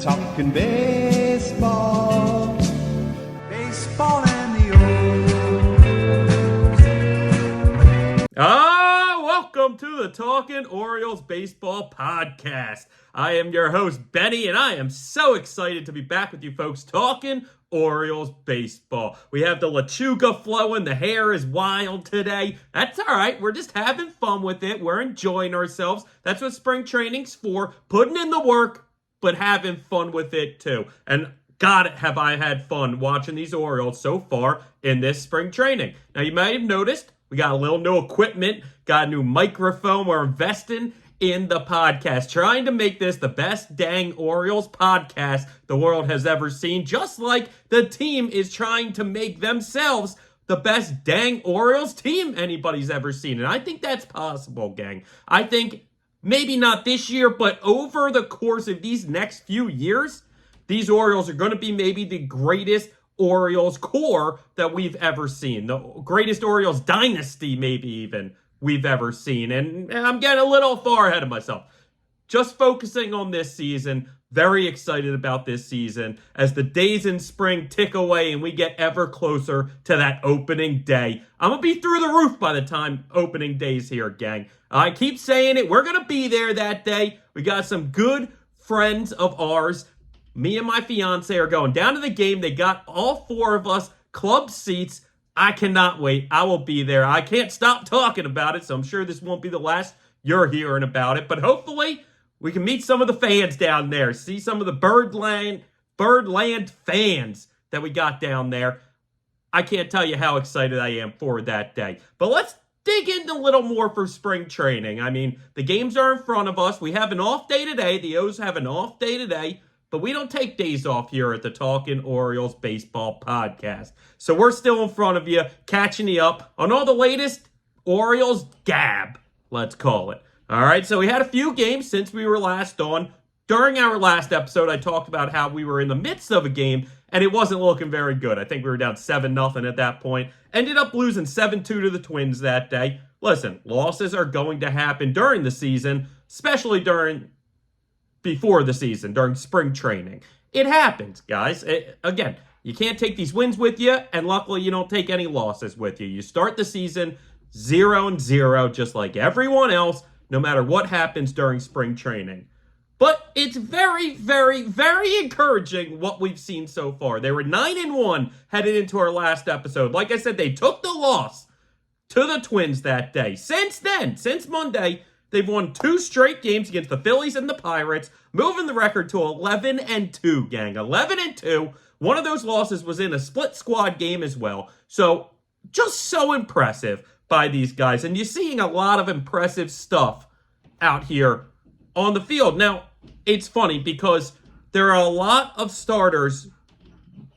Talkin' baseball, baseball and the Orioles. Welcome to the Talkin Orioles Baseball Podcast. I am your host, Benny, and I am so excited to be back with you folks talking Orioles baseball. We have the Lechuga flowing. The hair is wild today. That's all right. We're just having fun with it. We're enjoying ourselves. That's what spring training's for. Putting in the work, but having fun with it too. And God, have I had fun watching these Orioles so far in this spring training. Now, you might have noticed we got a little new equipment, got a new microphone. We're investing in the podcast, trying to make this the best dang Orioles podcast the world has ever seen, just like the team is trying to make themselves the best dang Orioles team anybody's ever seen. And I think that's possible, gang. I think maybe not this year, but over the course of these next few years, these Orioles are going to be maybe the greatest Orioles core that we've ever seen. The greatest Orioles dynasty, maybe even, we've ever seen. And I'm getting a little far ahead of myself. Just focusing on this season. Very excited about this season as the days in spring tick away and we get ever closer to that opening day. I'm going to be through the roof by the time opening day's here, gang. I keep saying it. We're going to be there that day. We got some good friends of ours. Me and my fiance are going down to the game. They got all four of us club seats. I cannot wait. I will be there. I can't stop talking about it, so I'm sure this won't be the last you're hearing about it. But hopefully, we can meet some of the fans down there. See some of the Birdland fans that we got down there. I can't tell you how excited I am for that day. But let's dig into a little more for spring training. I mean, the games are in front of us. We have an off day today. The O's have an off day today. But we don't take days off here at the Talkin Orioles Baseball Podcast. So we're still in front of you, catching you up on all the latest Orioles gab, let's call it. All right, so we had a few games since we were last on. During our last episode, I talked about how we were in the midst of a game, and it wasn't looking very good. I think we were down 7-0 at that point. Ended up losing 7-2 to the Twins that day. Listen, losses are going to happen during the season, especially before the season, during spring training. It happens, guys. Again, you can't take these wins with you, and luckily you don't take any losses with you. You start the season 0-0, just like everyone else, no matter what happens during spring training. But it's very, very, very encouraging what we've seen so far. They were 9-1 headed into our last episode. Like I said, they took the loss to the Twins that day. Since then, since Monday, they've won 2 straight games against the Phillies and the Pirates, moving the record to 11-2, gang. 11-2. One of those losses was in a split squad game as well. So, just so impressive by these guys. And you're seeing a lot of impressive stuff out here on the field. Now, it's funny because there are a lot of starters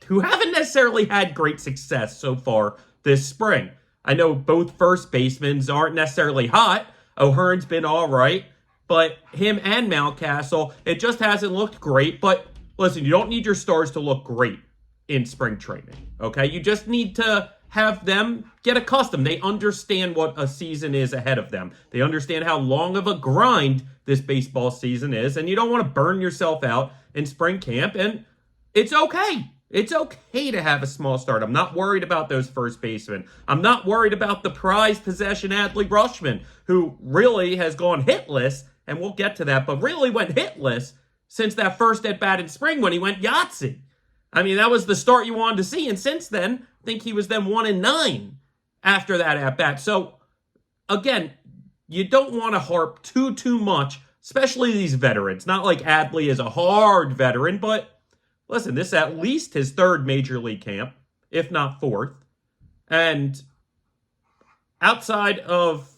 who haven't necessarily had great success so far this spring. I know both first basemen aren't necessarily hot. O'Hearn's been all right, but him and Mountcastle, it just hasn't looked great. But listen, you don't need your stars to look great in spring training, okay? You just need to have them get accustomed. They understand what a season is ahead of them. They understand how long of a grind this baseball season is, and you don't want to burn yourself out in spring camp, and it's okay. It's okay to have a small start. I'm not worried about those first basemen. I'm not worried about the prized possession Adley Rutschman, who really has gone hitless, and we'll get to that, but really went hitless since that first at-bat in spring when he went Yahtzee. I mean, that was the start you wanted to see, and since then, I think he was then 1-9 after that at-bat. So, again, you don't want to harp too much, especially these veterans. Not like Adley is a hard veteran, but listen, this is at least his 3rd major league camp, if not 4th. And outside of,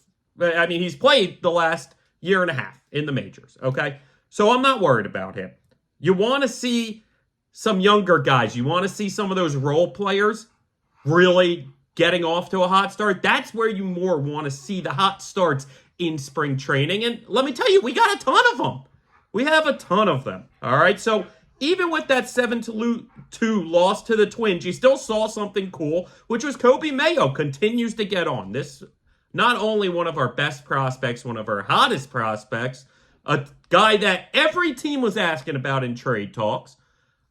I mean, he's played the last year and a half in the majors, okay? So I'm not worried about him. You want to see some younger guys. You want to see some of those role players really getting off to a hot start. That's where you more want to see the hot starts in spring training. And let me tell you, we got a ton of them. We have a ton of them, all right? So even with that 7-2 loss to the Twins, you still saw something cool, which was Kobe Mayo continues to get on. This, not only one of our best prospects, one of our hottest prospects, a guy that every team was asking about in trade talks.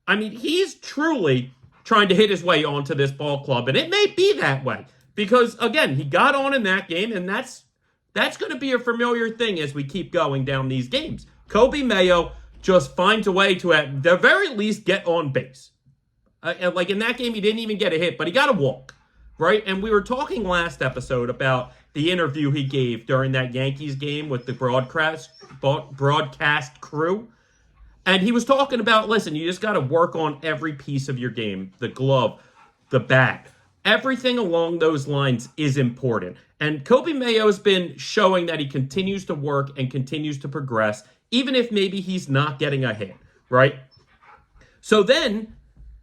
I mean, he's truly trying to hit his way onto this ball club, and it may be that way because, again, he got on in that game, and that's going to be a familiar thing as we keep going down these games. Coby Mayo just finds a way to, at the very least, get on base. Like in that game, he didn't even get a hit, but he got a walk, right? And we were talking last episode about the interview he gave during that Yankees game with the broadcast crew. And he was talking about, listen, you just got to work on every piece of your game, the glove, the bat. Everything along those lines is important. And Coby Mayo's been showing that he continues to work and continues to progress, even if maybe he's not getting a hit, right? So then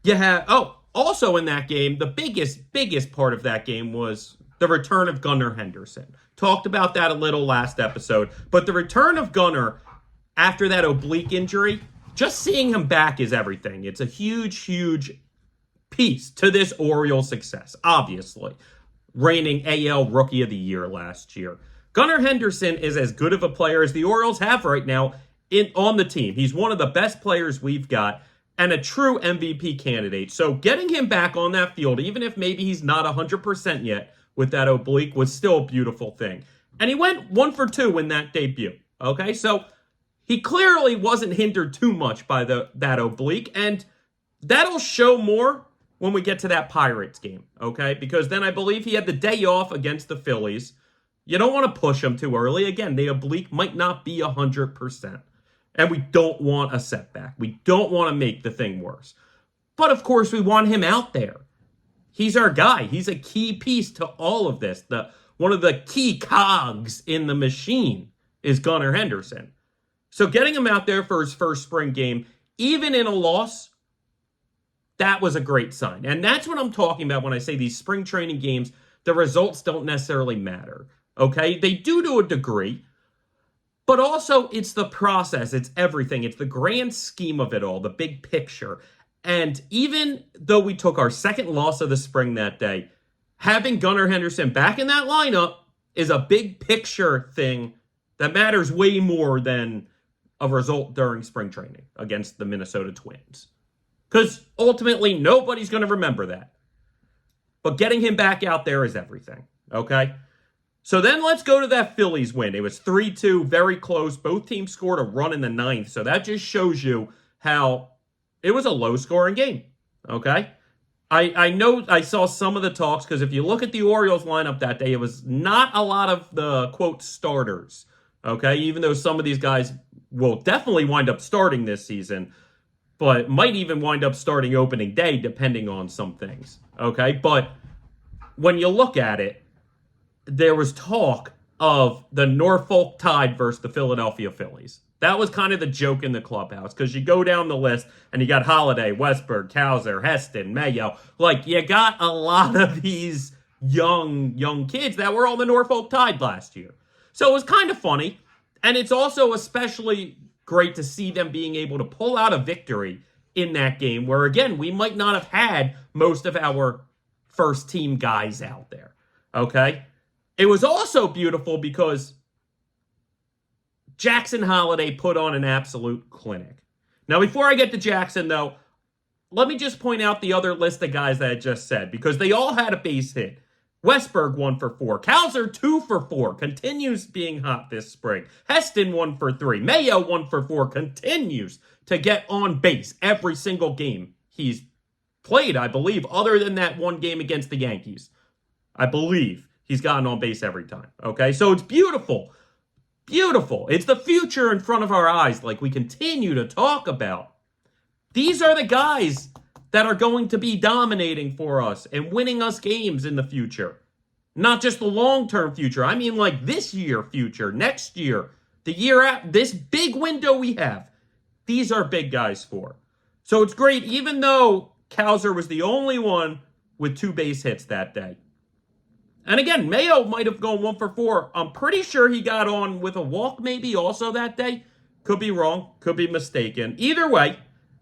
you have, also in that game, the biggest part of that game was the return of Gunnar Henderson. Talked about that a little last episode. But the return of Gunnar after that oblique injury, just seeing him back is everything. It's a huge piece to this Orioles success, obviously. Reigning AL Rookie of the Year last year. Gunnar Henderson is as good of a player as the Orioles have right now on the team. He's one of the best players we've got and a true MVP candidate. So getting him back on that field, even if maybe he's not 100% yet with that oblique, was still a beautiful thing. And he went 1 for 2 in that debut. Okay, so he clearly wasn't hindered too much by that oblique, and that'll show more when we get to that Pirates game, okay? Because then I believe he had the day off against the Phillies. You don't want to push him too early. Again, the oblique might not be 100%. And we don't want a setback. We don't want to make the thing worse. But of course, we want him out there. He's our guy. He's a key piece to all of this. One of the key cogs in the machine is Gunnar Henderson. So getting him out there for his first spring game, even in a loss, that was a great sign. And that's what I'm talking about when I say these spring training games, the results don't necessarily matter. Okay? They do to a degree. But also, it's the process. It's everything. It's the grand scheme of it all, the big picture. And even though we took our second loss of the spring that day, having Gunnar Henderson back in that lineup is a big picture thing that matters way more than a result during spring training against the Minnesota Twins. Because ultimately, nobody's going to remember that. But getting him back out there is everything, okay? So then let's go to that Phillies win. It was 3-2, very close. Both teams scored a run in the ninth. So that just shows you how it was a low-scoring game, okay? I know I saw some of the talks, because if you look at the Orioles lineup that day, it was not a lot of the, quote, starters, okay? Even though some of these guys will definitely wind up starting this season, but might even wind up starting opening day, depending on some things, okay? But when you look at it, there was talk of the Norfolk Tide versus the Philadelphia Phillies. That was kind of the joke in the clubhouse, because you go down the list and you got Holiday, Westberg, Kowser, Heston, Mayo. Like, you got a lot of these young kids that were on the Norfolk Tide last year. So it was kind of funny. And it's also especially great to see them being able to pull out a victory in that game where, again, we might not have had most of our first team guys out there. Okay? It was also beautiful because Jackson Holiday put on an absolute clinic. Now, before I get to Jackson, though, let me just point out the other list of guys that I just said, because they all had a base hit. Westberg 1 for 4. Kowser 2 for 4. Continues being hot this spring. Heston 1 for 3. Mayo 1 for 4. Continues to get on base every single game he's played, I believe, other than that one game against the Yankees. I believe he's gotten on base every time. Okay, so it's beautiful. Beautiful. It's the future in front of our eyes, like we continue to talk about. These are the guys that are going to be dominating for us and winning us games in the future. Not just the long-term future. I mean, like this year future, next year, the year after, this big window we have. These are big guys for. So it's great, even though Kowser was the only one with 2 base hits that day. And again, Mayo might have gone 1 for 4. I'm pretty sure he got on with a walk maybe also that day. Could be wrong. Could be mistaken. Either way,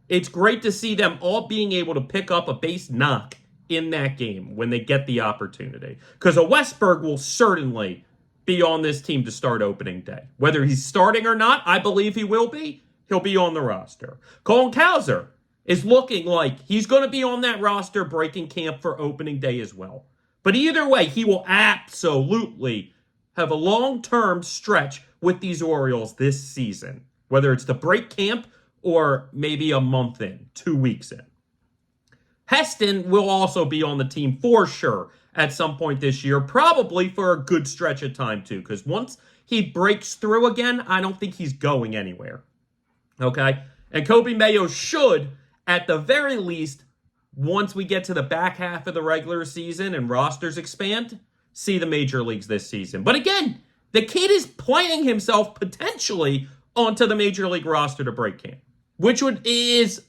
it's great to see them all being able to pick up a base knock in that game when they get the opportunity. Because a Westberg will certainly be on this team to start opening day. Whether he's starting or not, I believe he will be. He'll be on the roster. Colin Cowser is looking like he's going to be on that roster breaking camp for opening day as well. But either way, he will absolutely have a long-term stretch with these Orioles this season, whether it's to break camp or maybe a month in, 2 weeks in. Heston will also be on the team for sure at some point this year, probably for a good stretch of time too, because once he breaks through again, I don't think he's going anywhere. Okay? And Kobe Mayo should, at the very least, once we get to the back half of the regular season and rosters expand, see the major leagues this season. But again, the kid is playing himself potentially onto the major league roster to break camp, which is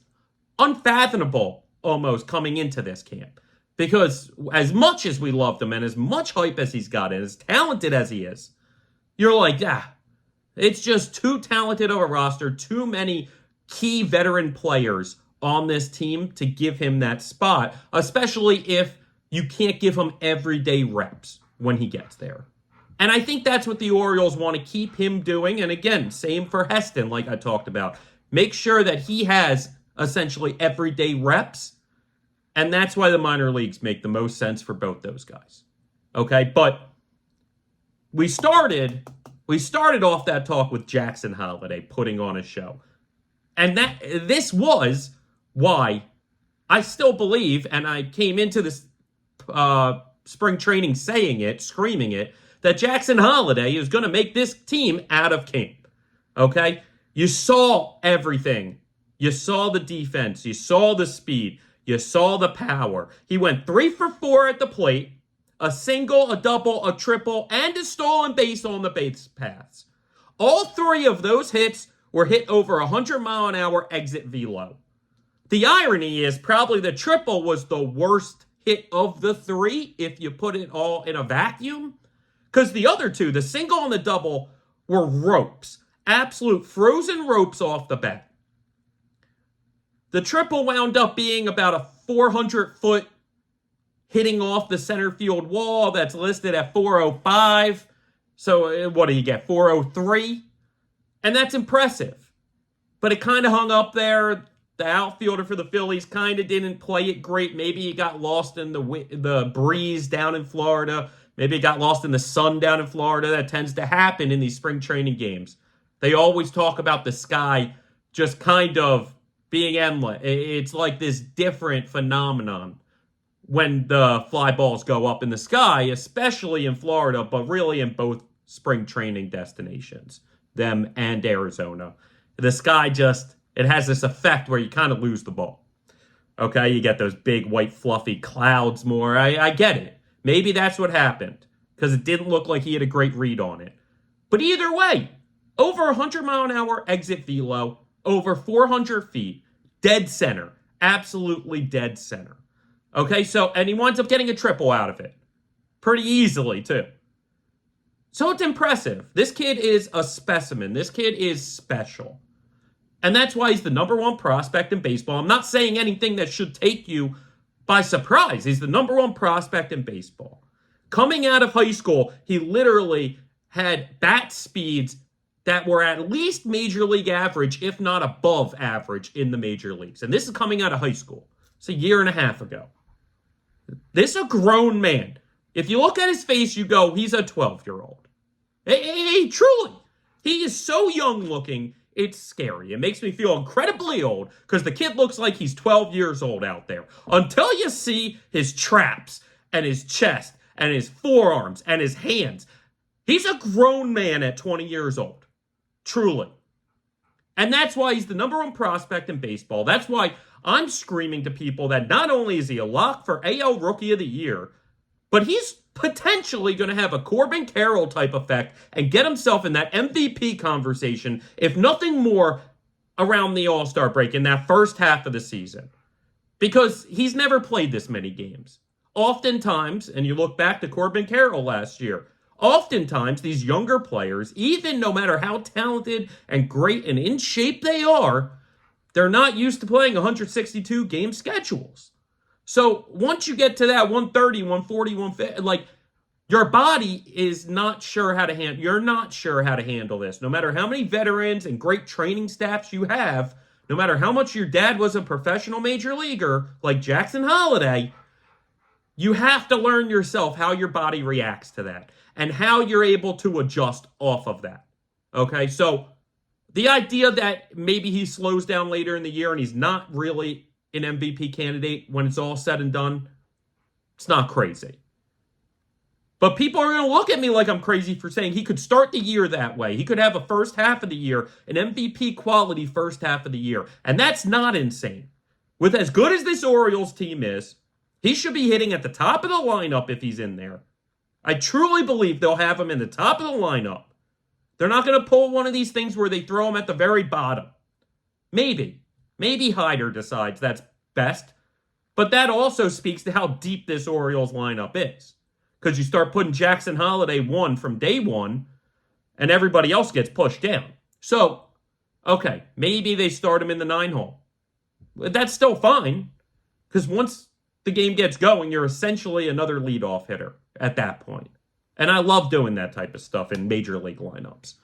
unfathomable almost coming into this camp. Because as much as we loved him and as much hype as he's got and as talented as he is, you're like, it's just too talented of a roster, too many key veteran players on this team to give him that spot, especially if you can't give him everyday reps when he gets there. And I think that's what the Orioles want to keep him doing. And again, same for Heston, like I talked about. Make sure that he has essentially everyday reps. And that's why the minor leagues make the most sense for both those guys. Okay, but we started off that talk with Jackson Holliday putting on a show. And this was why I still believe, and I came into this spring training saying it, screaming it, that Jackson Holliday is going to make this team out of camp. Okay? You saw everything. You saw the defense. You saw the speed. You saw the power. He went 3 for 4 at the plate, a single, a double, a triple, and a stolen base on the base paths. All 3 of those hits were hit over 100-mile-an-hour exit velo. The irony is probably the triple was the worst hit of the 3 if you put it all in a vacuum. Because the other 2, the single and the double, were ropes. Absolute frozen ropes off the bat. The triple wound up being about a 400-foot hitting off the center field wall that's listed at 405. So what do you get, 403? And that's impressive. But it kind of hung up there. The outfielder for the Phillies kind of didn't play it great. Maybe he got lost in the breeze down in Florida. Maybe he got lost in the sun down in Florida. That tends to happen in these spring training games. They always talk about the sky just kind of being endless. It's like this different phenomenon when the fly balls go up in the sky, especially in Florida, but really in both spring training destinations, them and Arizona. The sky just, it has this effect where you kind of lose the ball. Okay, you get those big white fluffy clouds more. I get it. Maybe that's what happened because it didn't look like he had a great read on it. But either way, over 100-mile-an-hour exit velo, over 400 feet, dead center, absolutely dead center. Okay, so, and he winds up getting a triple out of it. Pretty easily, too. So it's impressive. This kid is a specimen. This kid is special. And that's why he's the number 1 prospect in baseball. I'm not saying anything that should take you by surprise. He's the number 1 prospect in baseball. Coming out of high school, he literally had bat speeds that were at least major league average, if not above average in the major leagues. And this is coming out of high school. It's a year and a half ago. This is a grown man. If you look at his face, you go, he's a 12-year-old. Hey, truly. He is so young looking, it's scary. It makes me feel incredibly old because the kid looks like he's 12 years old out there. Until you see his traps and his chest and his forearms and his hands. He's a grown man at 20 years old. Truly. And that's why he's the number 1 prospect in baseball. That's why I'm screaming to people that not only is he a lock for AL Rookie of the Year, but he's potentially going to have a Corbin Carroll type effect and get himself in that MVP conversation, if nothing more, around the All-Star break in that first half of the season. Because he's never played this many games. Oftentimes, and you look back to Corbin Carroll last year, oftentimes these younger players, even no matter how talented and great and in shape they are, they're not used to playing 162 game schedules. So once you get to that 130, 140, 150, like Your body is not sure how to handle. You're not sure how to handle this. No matter how many veterans and great training staffs you have, no matter how much your dad was a professional major leaguer like Jackson Holliday, you have to learn yourself how your body reacts to that and how you're able to adjust off of that. Okay, so the idea that maybe he slows down later in the year and he's not really an MVP candidate when it's all said and done, it's not crazy. But people are going to look at me like I'm crazy for saying he could start the year that way. He could have a first half of the year, an MVP quality first half of the year. And that's not insane. With as good as this Orioles team is, he should be hitting at the top of the lineup if he's in there. I truly believe they'll have him in the top of the lineup. They're not going to pull one of these things where they throw him at the very bottom. Maybe. Maybe Hyder decides that's best. But that also speaks to how deep this Orioles lineup is. Because you start putting Jackson Holliday 1 from day 1, and everybody else gets pushed down. So, okay, maybe they start him in the 9 hole. But that's still fine. Because once the game gets going, you're essentially another leadoff hitter at that point. And I love doing that type of stuff in major league lineups.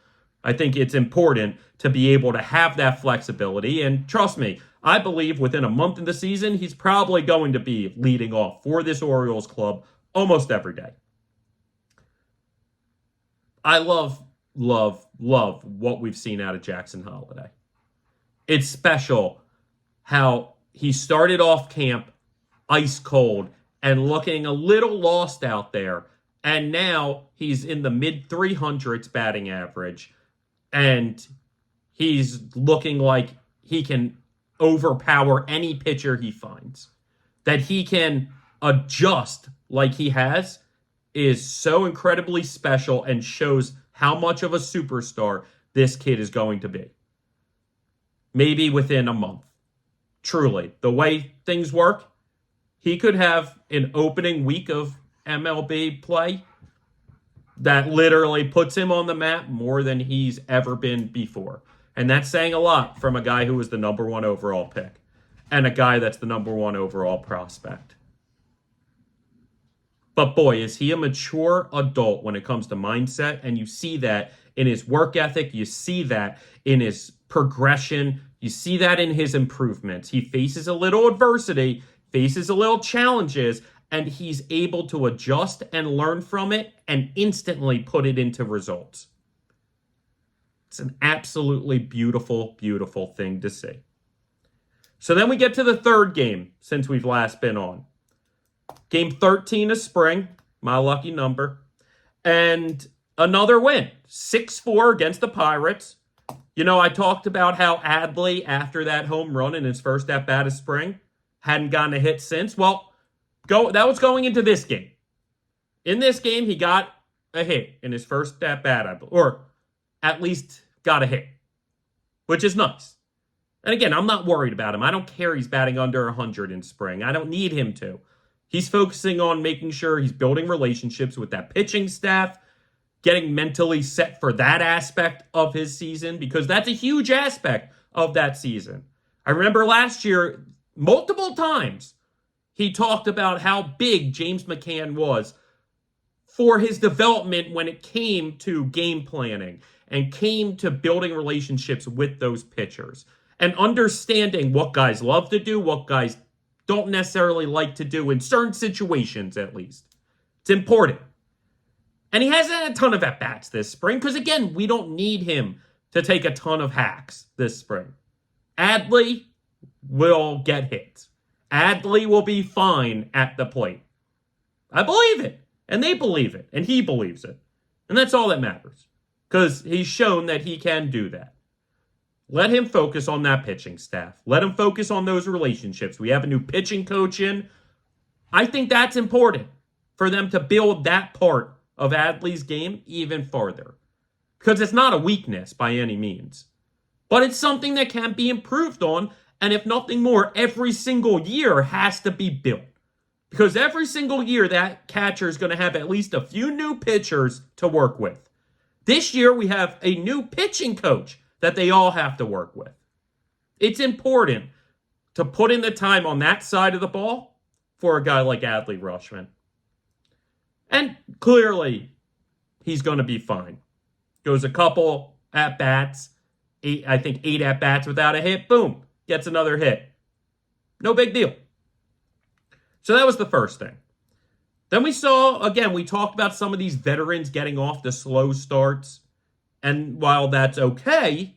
I think it's important to be able to have that flexibility. And trust me, I believe within a month of the season, he's probably going to be leading off for this Orioles club almost every day. I love what we've seen out of Jackson Holliday. It's special how he started off camp ice cold and looking a little lost out there. And now he's in the mid 300s batting average. And he's looking like he can overpower any pitcher he finds. That he can adjust like he has is so incredibly special and shows how much of a superstar this kid is going to be. Maybe within a month. Truly, the way things work, he could have an opening week of MLB play that literally puts him on the map more than he's ever been before. And that's saying a lot from a guy who was the number 1 overall pick and a guy that's the number 1 overall prospect. But boy, is he a mature adult when it comes to mindset, and you see that in his work ethic, you see that in his progression, you see that in his improvements. He faces a little adversity, faces a little challenges, and he's able to adjust and learn from it and instantly put it into results. It's an absolutely beautiful, beautiful thing to see. So then we get to the third game since we've last been on. Game 13 of spring, my lucky number, and another win, 6-4 against the Pirates. You know, I talked about how Adley, after that home run in his first at-bat of spring, hadn't gotten a hit since. Well, that was going into this game. In this game, he got a hit in his first at-bat, or at least got a hit, which is nice. And again, I'm not worried about him. I don't care he's batting under 100 in spring. I don't need him to. He's focusing on making sure he's building relationships with that pitching staff, getting mentally set for that aspect of his season, because that's a huge aspect of that season. I remember last year, multiple times, he talked about how big James McCann was for his development when it came to game planning and came to building relationships with those pitchers and understanding what guys love to do, what guys don't necessarily like to do in certain situations, at least. It's important. And he hasn't had a ton of at-bats this spring because, again, we don't need him to take a ton of hacks this spring. Adley will get hit. Adley will be fine at the plate. I believe it. And they believe it. And he believes it. And that's all that matters. Because he's shown that he can do that. Let him focus on that pitching staff. Let him focus on those relationships. We have a new pitching coach in. I think that's important for them to build that part of Adley's game even farther. Because it's not a weakness by any means. But it's something that can be improved on. And if nothing more, every single year has to be built. Because every single year, that catcher is going to have at least a few new pitchers to work with. This year, we have a new pitching coach that they all have to work with. It's important to put in the time on that side of the ball for a guy like Adley Rutschman. And clearly, he's going to be fine. Goes a couple at-bats, eight at-bats without a hit, boom, gets another hit. No big deal. So that was the first thing. Then we saw, again, we talked about some of these veterans getting off the slow starts. And while that's okay,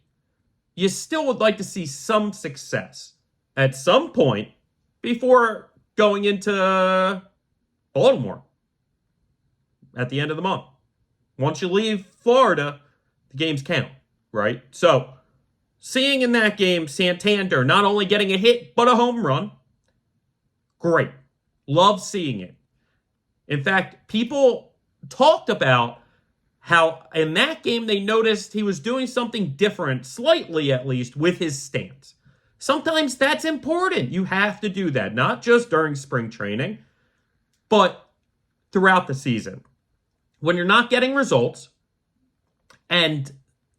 you still would like to see some success at some point before going into Baltimore at the end of the month. Once you leave Florida, the games count, right? So, seeing in that game Santander not only getting a hit, but a home run, great. Love seeing it. In fact, people talked about how in that game they noticed he was doing something different, slightly at least, with his stance. Sometimes that's important. You have to do that, not just during spring training, but throughout the season. When you're not getting results and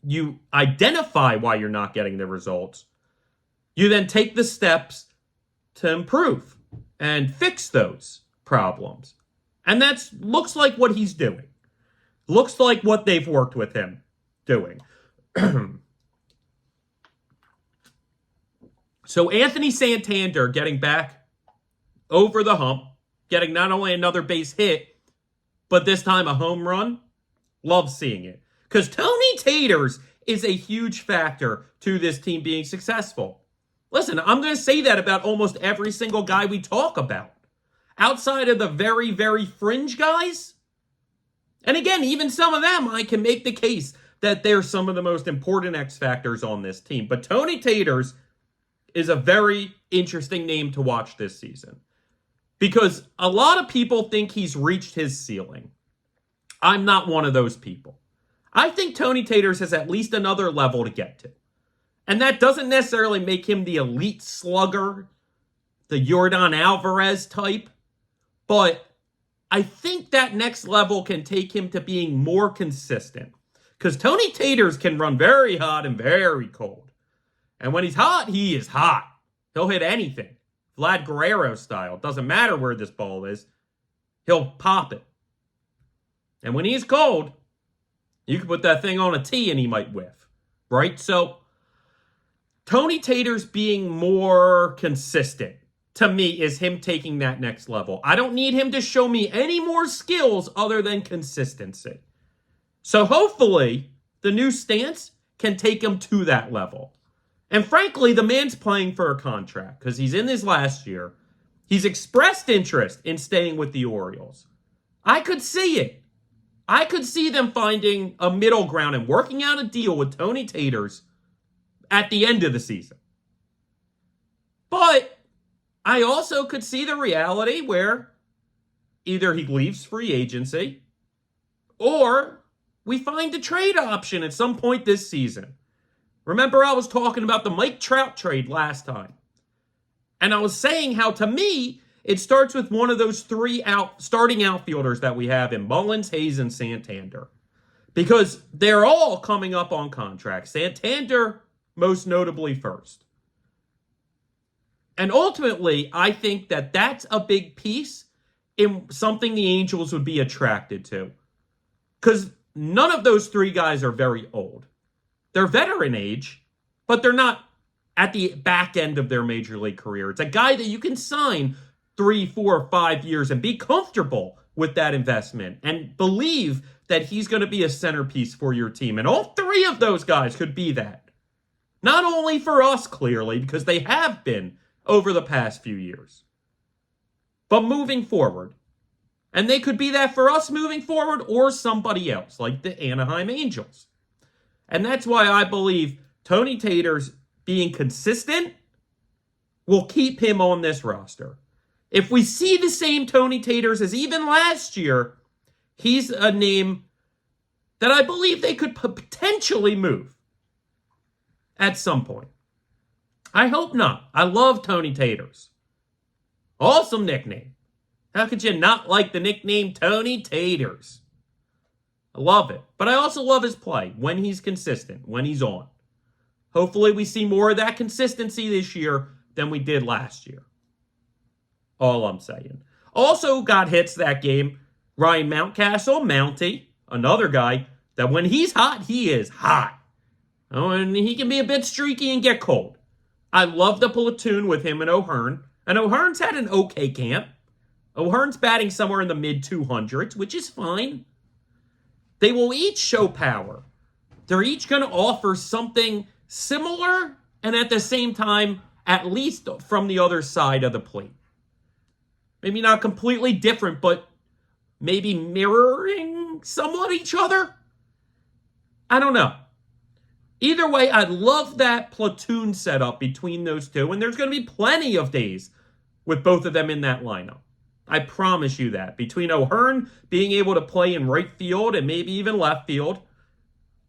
you identify why you're not getting the results, you then take the steps to improve and fix those problems. And that looks like what he's doing. Looks like what they've worked with him doing. So Anthony Santander getting back over the hump, getting not only another base hit, but this time a home run. Love seeing it. Because Tony Taters is a huge factor to this team being successful. Listen, I'm going to say that about almost every single guy we talk about. Outside of the very, very fringe guys. And again, even some of them, I can make the case that they're some of the most important X factors on this team. But Tony Taters is a very interesting name to watch this season. Because a lot of people think he's reached his ceiling. I'm not one of those people. I think Tony Taters has at least another level to get to. And that doesn't necessarily make him the elite slugger, the Yordan Alvarez type. But I think that next level can take him to being more consistent. Because Tony Taters can run very hot and very cold. And when he's hot, he is hot. He'll hit anything. Vlad Guerrero style. Doesn't matter where this ball is. He'll pop it. And when he's cold, you can put that thing on a tee and he might whiff. Right? So, Tony Taters being more consistent, to me, is him taking that next level. I don't need him to show me any more skills other than consistency. So hopefully, the new stance can take him to that level. And frankly, the man's playing for a contract because he's in his last year. He's expressed interest in staying with the Orioles. I could see it. I could see them finding a middle ground and working out a deal with Tony Taters at the end of the season. But I also could see the reality where either he leaves free agency or we find a trade option at some point this season. Remember, I was talking about the Mike Trout trade last time. And I was saying how, to me, it starts with one of those three starting outfielders that we have in Mullins, Hayes, and Santander. Because they're all coming up on contract. Santander, most notably, first. And ultimately, I think that that's a big piece in something the Angels would be attracted to. Because none of those three guys are very old. They're veteran age, but they're not at the back end of their major league career. It's a guy that you can sign 3, 4, 5 years and be comfortable with that investment and believe that he's going to be a centerpiece for your team. And all three of those guys could be that. Not only for us, clearly, because they have been over the past few years, but moving forward. And they could be that for us moving forward or somebody else, like the Anaheim Angels. And that's why I believe Tony Taters being consistent will keep him on this roster. If we see the same Tony Taters as even last year, he's a name that I believe they could potentially move at some point. I hope not. I love Tony Taters. Awesome nickname. How could you not like the nickname Tony Taters? I love it. But I also love his play when he's consistent, when he's on. Hopefully we see more of that consistency this year than we did last year. All I'm saying. Also got hits that game. Ryan Mountcastle, Mountie, another guy that when he's hot, he is hot. Oh, and he can be a bit streaky and get cold. I love the platoon with him and O'Hearn. And O'Hearn's had an okay camp. O'Hearn's batting somewhere in the mid-200s, which is fine. They will each show power. They're each going to offer something similar and at the same time, at least from the other side of the plate. Maybe not completely different, but maybe mirroring somewhat each other? I don't know. Either way, I love that platoon setup between those two, and there's going to be plenty of days with both of them in that lineup. I promise you that. Between O'Hearn being able to play in right field and maybe even left field,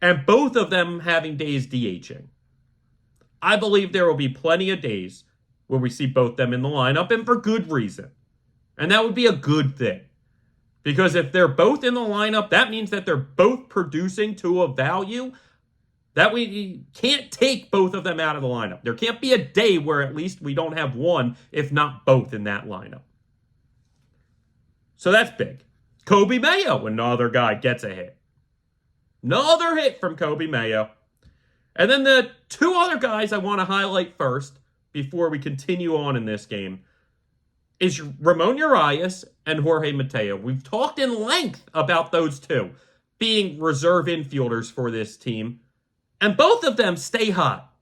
and both of them having days DHing. I believe there will be plenty of days where we see both them in the lineup, and for good reason. And that would be a good thing. Because if they're both in the lineup, that means that they're both producing to a value that we can't take both of them out of the lineup. There can't be a day where at least we don't have one, if not both, in that lineup. So that's big. Kobe Mayo, another guy, gets a hit. Another hit from Kobe Mayo. And then the two other guys I want to highlight first, before we continue on in this game, is Ramon Urias and Jorge Mateo. We've talked in length about those two being reserve infielders for this team. And both of them stay hot.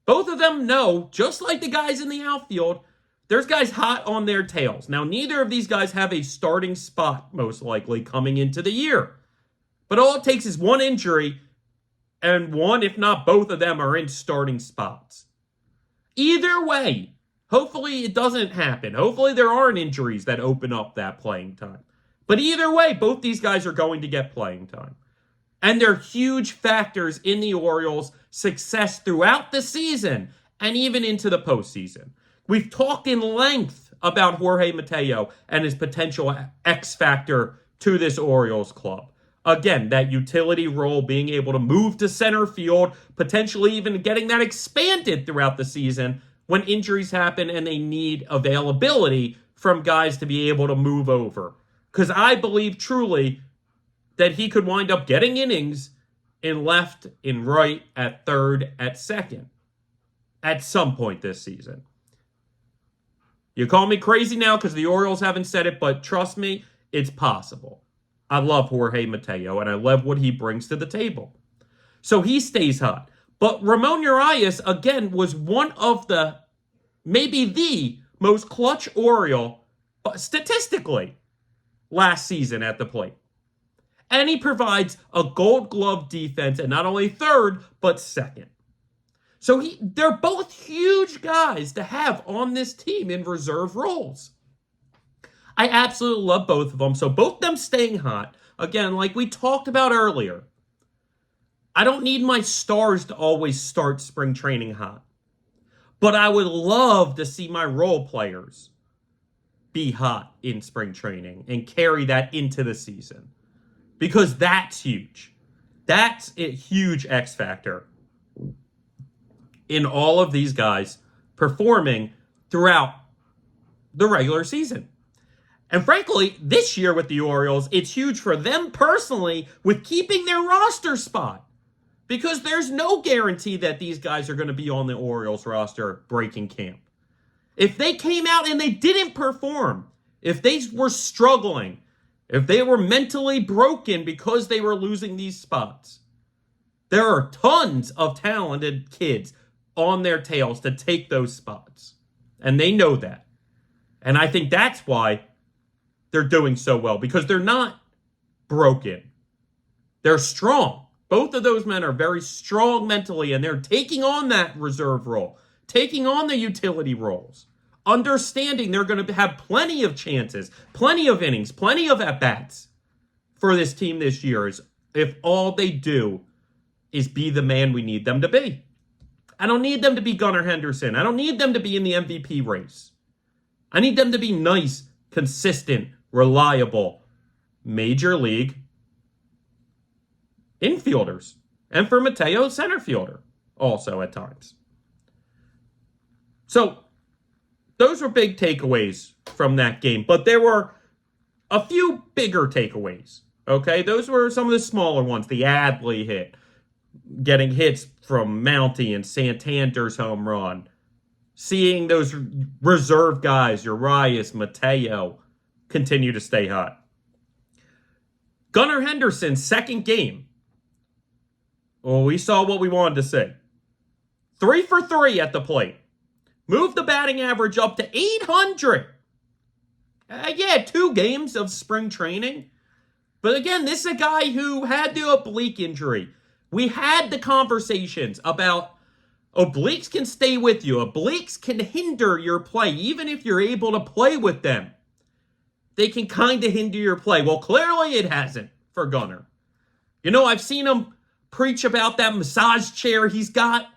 Both of them know, just like the guys in the outfield, there's guys hot on their tails. Now, neither of these guys have a starting spot, most likely, coming into the year. But all it takes is one injury, and one, if not both of them, are in starting spots. Either way, hopefully it doesn't happen. Hopefully there aren't injuries that open up that playing time. But either way, both these guys are going to get playing time. And they're huge factors in the Orioles' success throughout the season and even into the postseason. We've talked in length about Jorge Mateo and his potential X factor to this Orioles club. Again, that utility role, being able to move to center field, potentially even getting that expanded throughout the season when injuries happen and they need availability from guys to be able to move over. Because I believe truly that he could wind up getting innings in left, in right, at third, at second, at some point this season. You call me crazy now because the Orioles haven't said it, but trust me, it's possible. I love Jorge Mateo, and I love what he brings to the table. So he stays hot. But Ramon Urias, again, was one of the, maybe the most clutch Oriole, statistically, last season at the plate. And he provides a Gold Glove defense at not only third, but second. So they're both huge guys to have on this team in reserve roles. I absolutely love both of them. So both them staying hot. Again, like we talked about earlier, I don't need my stars to always start spring training hot. But I would love to see my role players be hot in spring training and carry that into the season. Because that's huge. That's a huge X factor in all of these guys performing throughout the regular season. And frankly, this year with the Orioles, it's huge for them personally with keeping their roster spot. Because there's no guarantee that these guys are going to be on the Orioles roster breaking camp. If they came out and they didn't perform, if they were struggling, if they were mentally broken because they were losing these spots, there are tons of talented kids on their tails to take those spots. And they know that. And I think that's why they're doing so well, because they're not broken. They're strong. Both of those men are very strong mentally, and they're taking on that reserve role, taking on the utility roles, understanding they're going to have plenty of chances, plenty of innings, plenty of at-bats for this team this year if all they do is be the man we need them to be. I don't need them to be Gunnar Henderson. I don't need them to be in the MVP race. I need them to be nice, consistent, reliable, major league infielders. And for Mateo, center fielder also at times. So those were big takeaways from that game. But there were A few bigger takeaways. Okay, those were some of the smaller ones. The Adley hit, getting hits from Mountie and Santander's home run. Seeing those reserve guys, Urias, Mateo, continue to stay hot. Gunnar Henderson's second game. Well, we saw what we wanted to see. 3 for 3 at the plate. Moved the batting average up to 800. Yeah, 2 games of spring training. But again, this is a guy who had the oblique injury. We had the conversations about obliques can stay with you. Obliques can hinder your play, even if you're able to play with them. They can kind of hinder your play. Well, clearly it hasn't for Gunnar. You know, I've seen him preach about that massage chair he's got.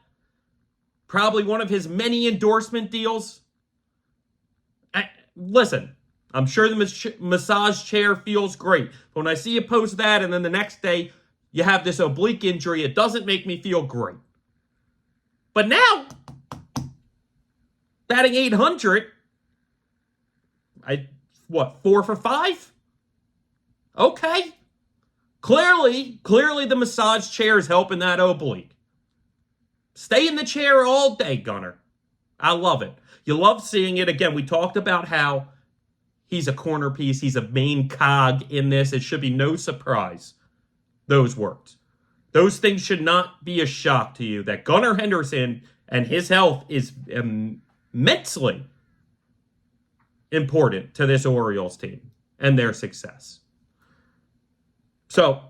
Probably one of his many endorsement deals. Listen, I'm sure the massage chair feels great. But when I see you post that and then the next day you have this oblique injury, it doesn't make me feel great. But now, batting 800, 4 for 5? Okay. Clearly the massage chair is helping that oblique. Stay in the chair all day, Gunnar. I love it. You love seeing it. Again, we talked about how he's a corner piece. He's a main cog in this. It should be no surprise. Those words. Those things should not be a shock to you that Gunnar Henderson and his health is immensely important to this Orioles team and their success. So,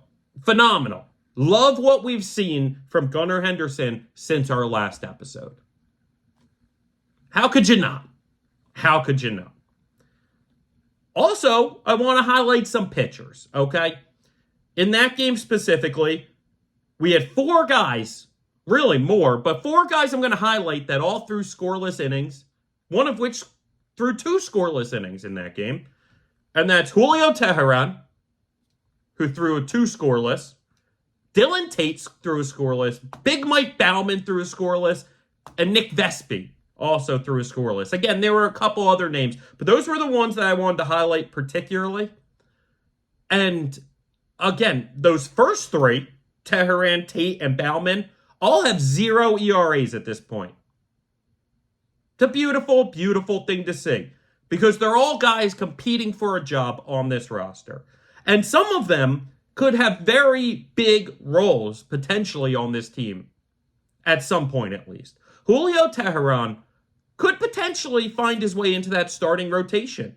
phenomenal. Love what we've seen from Gunnar Henderson since our last episode. How could you not? How could you not? Also, I want to highlight some pitchers, okay? In that game specifically, we had 4 guys, really more, but 4 guys I'm going to highlight that all threw scoreless innings, one of which threw 2 scoreless innings in that game. And that's Julio Teheran, who threw 2 scoreless. Dylan Tate threw a scoreless. Big Mike Baumann threw a scoreless. And Nick Vespi also threw a scoreless. Again, there were a couple other names, but those were the ones that I wanted to highlight particularly. And again, those first 3, Teheran, Tate, and Baumann, all have 0 ERAs at this point. It's a beautiful, beautiful thing to see because they're all guys competing for a job on this roster. And some of them could have very big roles potentially on this team at some point at least. Julio Teheran could potentially find his way into that starting rotation.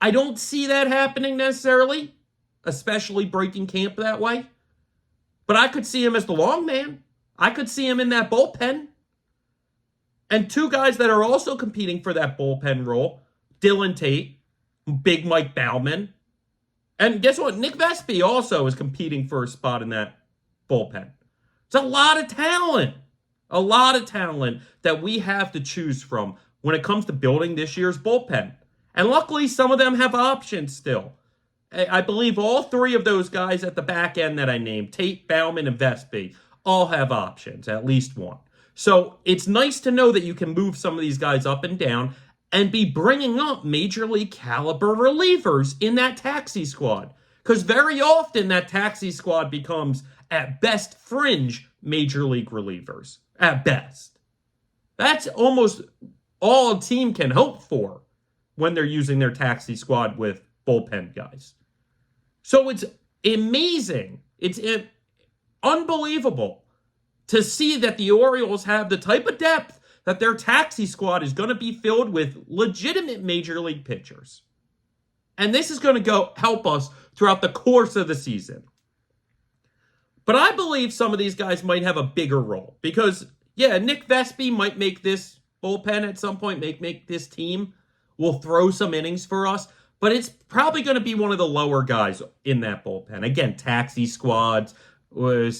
I don't see that happening necessarily, especially breaking camp that way. But I could see him as the long man. I could see him in that bullpen. And 2 guys that are also competing for that bullpen role, Dylan Tate, Big Mike Baumann. And guess what? Nick Vespi also is competing for a spot in that bullpen. It's a lot of talent. A lot of talent that we have to choose from when it comes to building this year's bullpen. And luckily, some of them have options still. I believe all 3 of those guys at the back end that I named, Tate, Baumann, and Vespi, all have options, at least one. So it's nice to know that you can move some of these guys up and down and be bringing up major league caliber relievers in that taxi squad. Because very often that taxi squad becomes, at best, fringe major league relievers. At best. That's almost all a team can hope for when they're using their taxi squad with bullpen guys. So it's amazing. It's unbelievable to see that the Orioles have the type of depth that their taxi squad is going to be filled with legitimate major league pitchers. And this is going to help us throughout the course of the season. But I believe some of these guys might have a bigger role because, yeah, Nick Vespi might make this bullpen at some point, make this team. Will throw some innings for us, but it's probably going to be one of the lower guys in that bullpen. Again, taxi squads,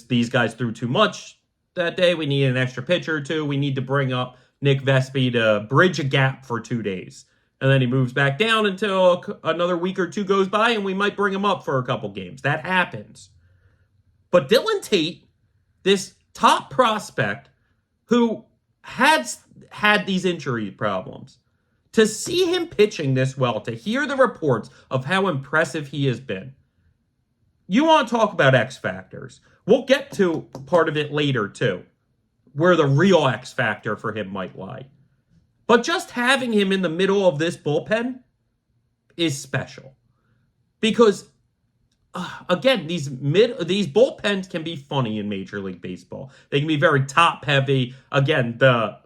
these guys threw too much that day. We need an extra pitcher or 2. We need to bring up Nick Vespi to bridge a gap for 2 days. And then he moves back down until another week or 2 goes by, and we might bring him up for a couple games. That happens. But Dylan Tate, this top prospect who has had these injury problems, To see him pitching this well, to hear the reports of how impressive he has been, you want to talk about X factors. We'll get to part of it later, too, where the real X factor for him might lie. But just having him in the middle of this bullpen is special. Because, again, these bullpens can be funny in Major League Baseball. They can be very top-heavy. Again, the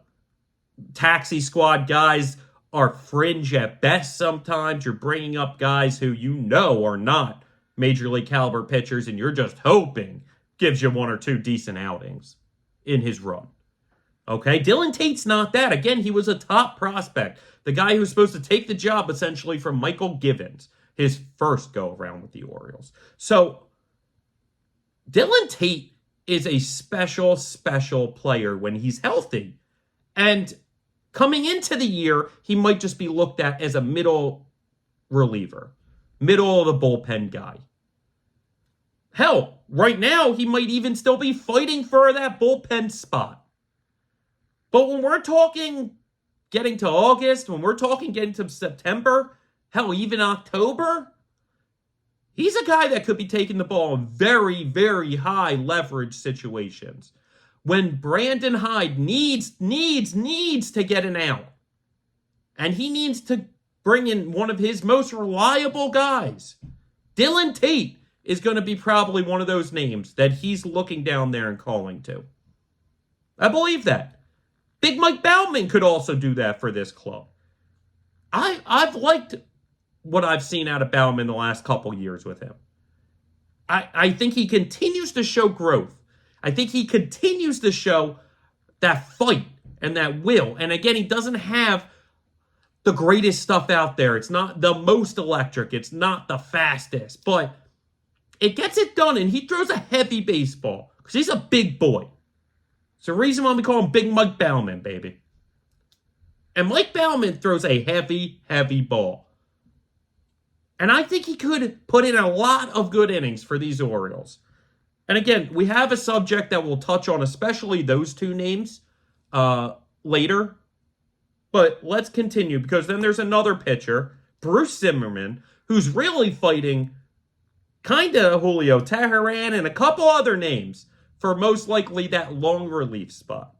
taxi squad guys are fringe at best sometimes. You're bringing up guys who you know are not Major League caliber pitchers, and you're just hoping gives you one or two decent outings in his run. Okay, Dylan Tate's not that. Again, he was a top prospect. The guy who was supposed to take the job essentially from Michael Givens, his first go-around with the Orioles. So, Dylan Tate is a special, special player when he's healthy. And coming into the year, he might just be looked at as a middle reliever, middle of the bullpen guy. Hell, right now, he might even still be fighting for that bullpen spot. But when we're talking getting to August, when we're talking getting to September, hell, even October, he's a guy that could be taking the ball in very, very high leverage situations. When Brandon Hyde needs to get an out, and he needs to bring in one of his most reliable guys, Dylan Tate is going to be probably one of those names that he's looking down there and calling to. I believe that. Big Mike Baumann could also do that for this club. I've liked what I've seen out of Baumann the last couple years with him. I think he continues to show growth. I think he continues to show that fight and that will. And again, he doesn't have the greatest stuff out there. It's not the most electric. It's not the fastest. But it gets it done, and he throws a heavy baseball because he's a big boy. It's the reason why we call him Big Mike Baumann, baby. And Mike Baumann throws a heavy, heavy ball. And I think he could put in a lot of good innings for these Orioles. And again, we have a subject that we'll touch on, especially those two names, later. But let's continue, because then there's another pitcher, Bruce Zimmerman, who's really fighting kind of Julio Teheran and a couple other names for most likely that long relief spot.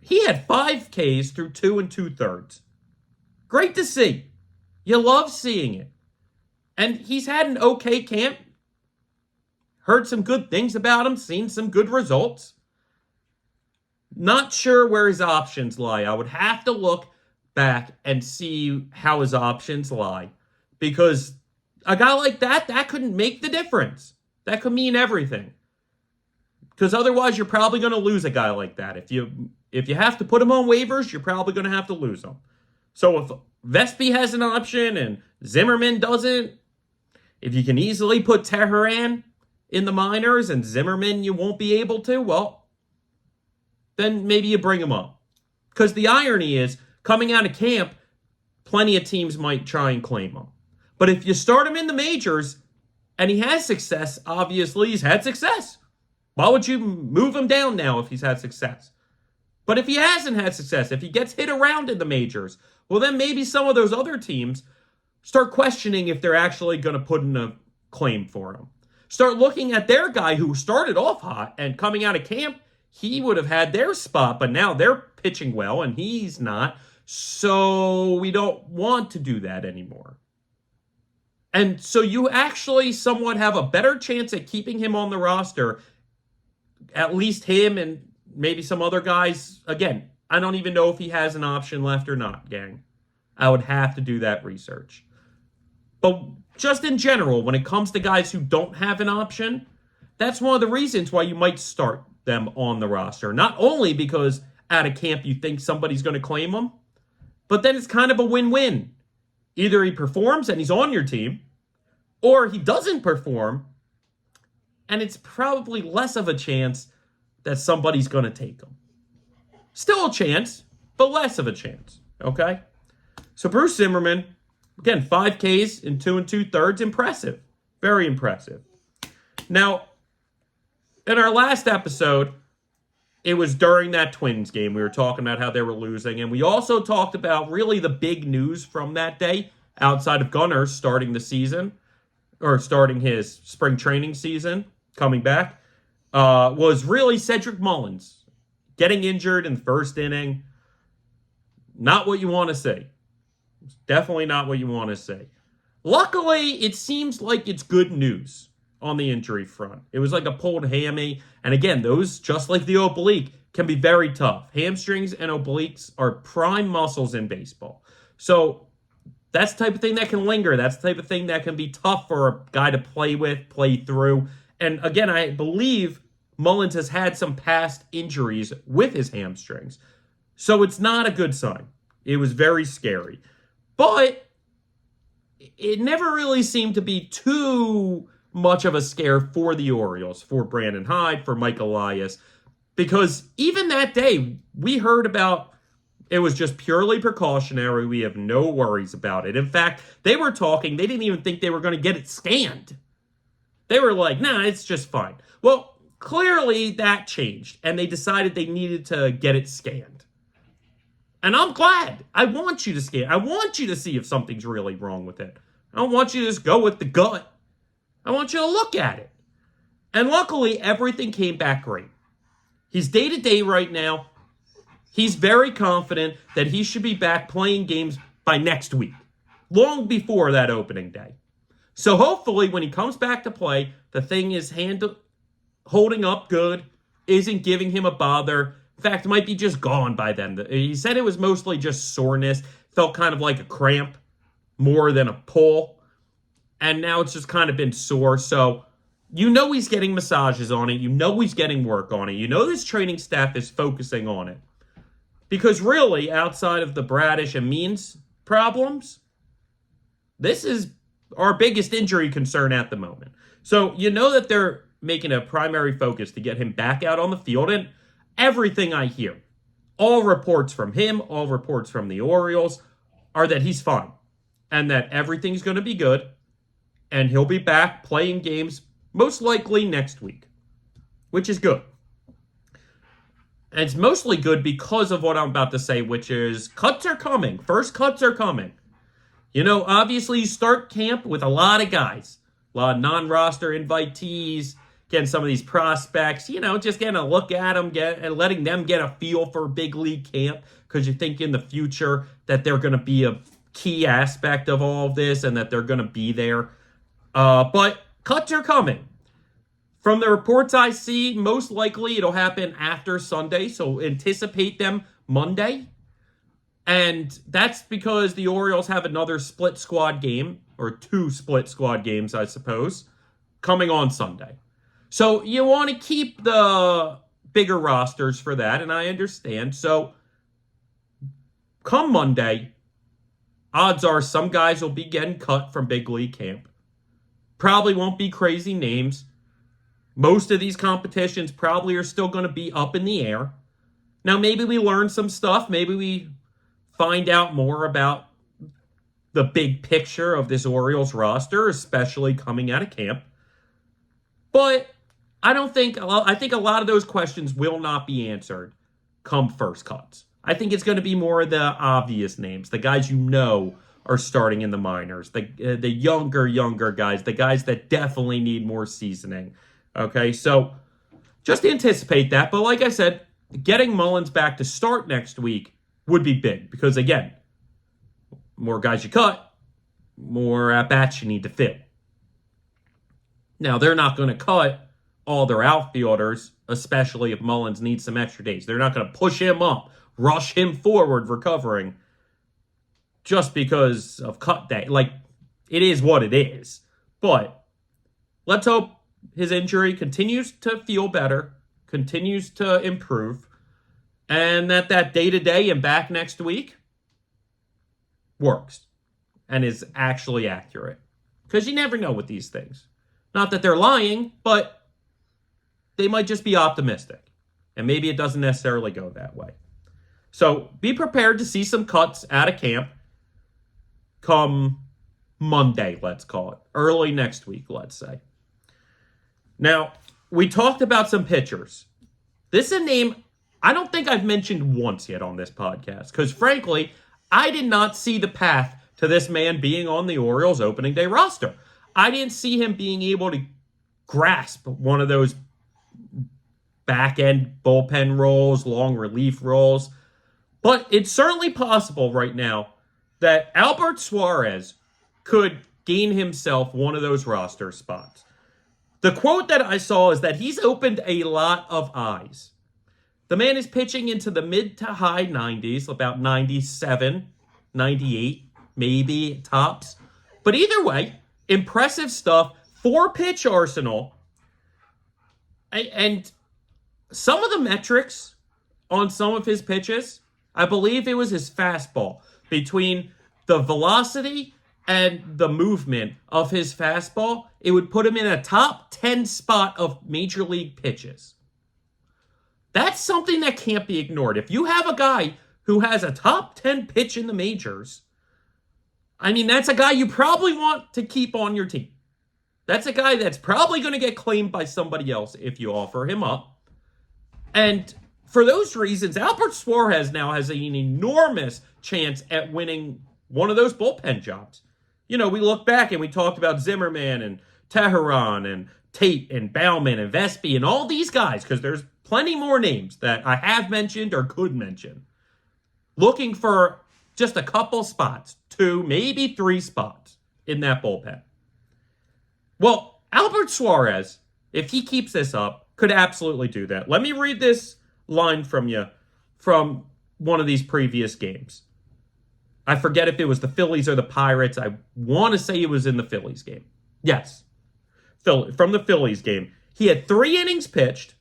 He had 5 Ks through 2 2/3. Great to see. You love seeing it. And he's had an okay camp. Heard some good things about him. Seen some good results. Not sure where his options lie. I would have to look back and see how his options lie. Because a guy like that couldn't make the difference. That could mean everything. Because otherwise, you're probably going to lose a guy like that. If you have to put him on waivers, you're probably going to have to lose him. So if Vespi has an option and Zimmerman doesn't, if you can easily put Teheran in the minors and Zimmerman you won't be able to, well, then maybe you bring him up. Because the irony is, coming out of camp, plenty of teams might try and claim him. But if you start him in the majors and he has success, obviously he's had success. Why would you move him down now if he's had success? But if he hasn't had success, if he gets hit around in the majors, well, then maybe some of those other teams start questioning if they're actually going to put in a claim for him. Start looking at their guy who started off hot and coming out of camp, he would have had their spot, but now they're pitching well and he's not. So we don't want to do that anymore. And so you actually somewhat have a better chance at keeping him on the roster, at least him and maybe some other guys. Again, I don't even know if he has an option left or not, gang. I would have to do that research. But just in general, when it comes to guys who don't have an option, that's one of the reasons why you might start them on the roster. Not only because out of camp you think somebody's going to claim them, but then it's kind of a win-win. Either he performs and he's on your team, or he doesn't perform, and it's probably less of a chance that somebody's going to take him. Still a chance, but less of a chance, okay? So Bruce Zimmerman, again, 5 Ks in 2 2/3, impressive. Very impressive. Now, in our last episode, it was during that Twins game. We were talking about how they were losing. And we also talked about really the big news from that day outside of Gunnar starting the season or starting his spring training season, coming back, was really Cedric Mullins getting injured in the first inning. Not what you want to see. Definitely not what you want to see. Luckily, it seems like it's good news on the injury front. It was like a pulled hammy. And again, those, just like the oblique, can be very tough. Hamstrings and obliques are prime muscles in baseball. So that's the type of thing that can linger. That's the type of thing that can be tough for a guy to play with, play through. And again, I believe Mullins has had some past injuries with his hamstrings. So it's not a good sign. It was very scary. But it never really seemed to be too much of a scare for the Orioles, for Brandon Hyde, for Mike Elias. Because even that day, we heard about it was just purely precautionary. We have no worries about it. In fact, they were talking, they didn't even think they were going to get it scanned. They were like, nah, it's just fine. Well, clearly that changed, and they decided they needed to get it scanned. And I'm glad. I want you to scan. I want you to see if something's really wrong with it. I don't want you to just go with the gut. I want you to look at it. And luckily, everything came back great. He's day-to-day right now. He's very confident that he should be back playing games by next week, long before that opening day. So hopefully, when he comes back to play, the thing is holding up good, isn't giving him a bother. In fact, it might be just gone by then. He said it was mostly just soreness. Felt kind of like a cramp more than a pull. And now it's just kind of been sore. So you know he's getting massages on it. You know he's getting work on it. You know this training staff is focusing on it. Because really, outside of the Bradish and Means problems, this is our biggest injury concern at the moment. So you know that they're making a primary focus to get him back out on the field. And everything I hear, all reports from him, all reports from the Orioles, are that he's fine. And that everything's going to be good. And he'll be back playing games most likely next week, which is good. And it's mostly good because of what I'm about to say, which is cuts are coming. First cuts are coming. You know, obviously you start camp with a lot of guys, a lot of non-roster invitees, getting some of these prospects, you know, just getting a look at them, and letting them get a feel for big league camp, because you think in the future that they're going to be a key aspect of all of this and that they're going to be there. But cuts are coming. From the reports I see, most likely it'll happen after Sunday, so anticipate them Monday. And that's because the Orioles have another split squad game, or two split squad games, I suppose, coming on Sunday. So you want to keep the bigger rosters for that, and I understand. So come Monday, odds are some guys will be getting cut from big league camp. Probably won't be crazy names. Most of these competitions probably are still going to be up in the air. Now, maybe we learn some stuff. Maybe we find out more about the big picture of this Orioles roster, especially coming out of camp. But I think a lot of those questions will not be answered come first cuts. I think it's going to be more of the obvious names, the guys you know are starting in the minors, the younger guys, the guys that definitely need more seasoning. Okay, so just anticipate that. But like I said, getting Mullins back to start next week would be big because, again, more guys you cut, more at-bats you need to fit. Now, they're not going to cut all their outfielders, especially if Mullins needs some extra days. They're not going to push him up, rush him forward recovering just because of cut day. Like, it is what it is. But let's hope his injury continues to feel better, continues to improve, and that day-to-day and back next week works and is actually accurate. Because you never know with these things. Not that they're lying, but they might just be optimistic. And maybe it doesn't necessarily go that way. So be prepared to see some cuts out of camp come Monday, let's call it. Early next week, let's say. Now, we talked about some pitchers. This is a name I don't think I've mentioned once yet on this podcast because, frankly, I did not see the path to this man being on the Orioles opening day roster. I didn't see him being able to grasp one of those back-end bullpen roles, long relief roles. But it's certainly possible right now that Albert Suarez could gain himself one of those roster spots. The quote that I saw is that he's opened a lot of eyes. The man is pitching into the mid to high 90s, about 97, 98, maybe tops. But either way, impressive stuff. 4-pitch arsenal. And some of the metrics on some of his pitches, I believe it was his fastball. Between the velocity and the movement of his fastball, it would put him in a top 10 spot of major league pitches. That's something that can't be ignored. If you have a guy who has a top 10 pitch in the majors, I mean, that's a guy you probably want to keep on your team. That's a guy that's probably going to get claimed by somebody else if you offer him up. And for those reasons, Albert Suarez now has an enormous chance at winning one of those bullpen jobs. You know, we look back and we talked about Zimmerman and Teheran and Tate and Bauman and Vespi and all these guys, because there's plenty more names that I have mentioned or could mention, looking for just a couple spots, 2, maybe 3 spots in that bullpen. Well, Albert Suarez, if he keeps this up, could absolutely do that. Let me read this line from you from one of these previous games. I forget if it was the Phillies or the Pirates. I want to say it was in the Phillies game. Yes. From the Phillies game. He had 3 innings pitched,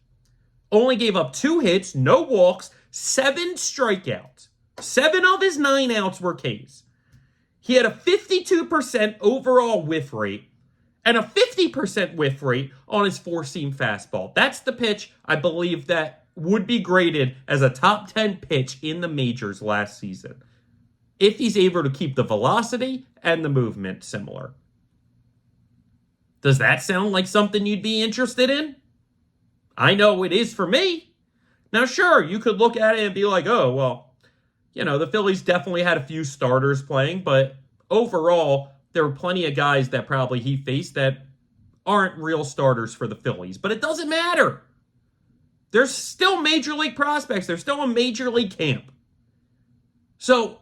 only gave up 2 hits, no walks, 7 strikeouts. 7 of his 9 outs were Ks. He had a 52% overall whiff rate and a 50% whiff rate on his 4-seam fastball. That's the pitch, I believe, that would be graded as a top 10 pitch in the majors last season, if he's able to keep the velocity and the movement similar. Does that sound like something you'd be interested in? I know it is for me. Now, sure, you could look at it and be like, oh, well, you know, the Phillies definitely had a few starters playing, but overall, there were plenty of guys that probably he faced that aren't real starters for the Phillies. But it doesn't matter. There's still major league prospects. There's still a major league camp. So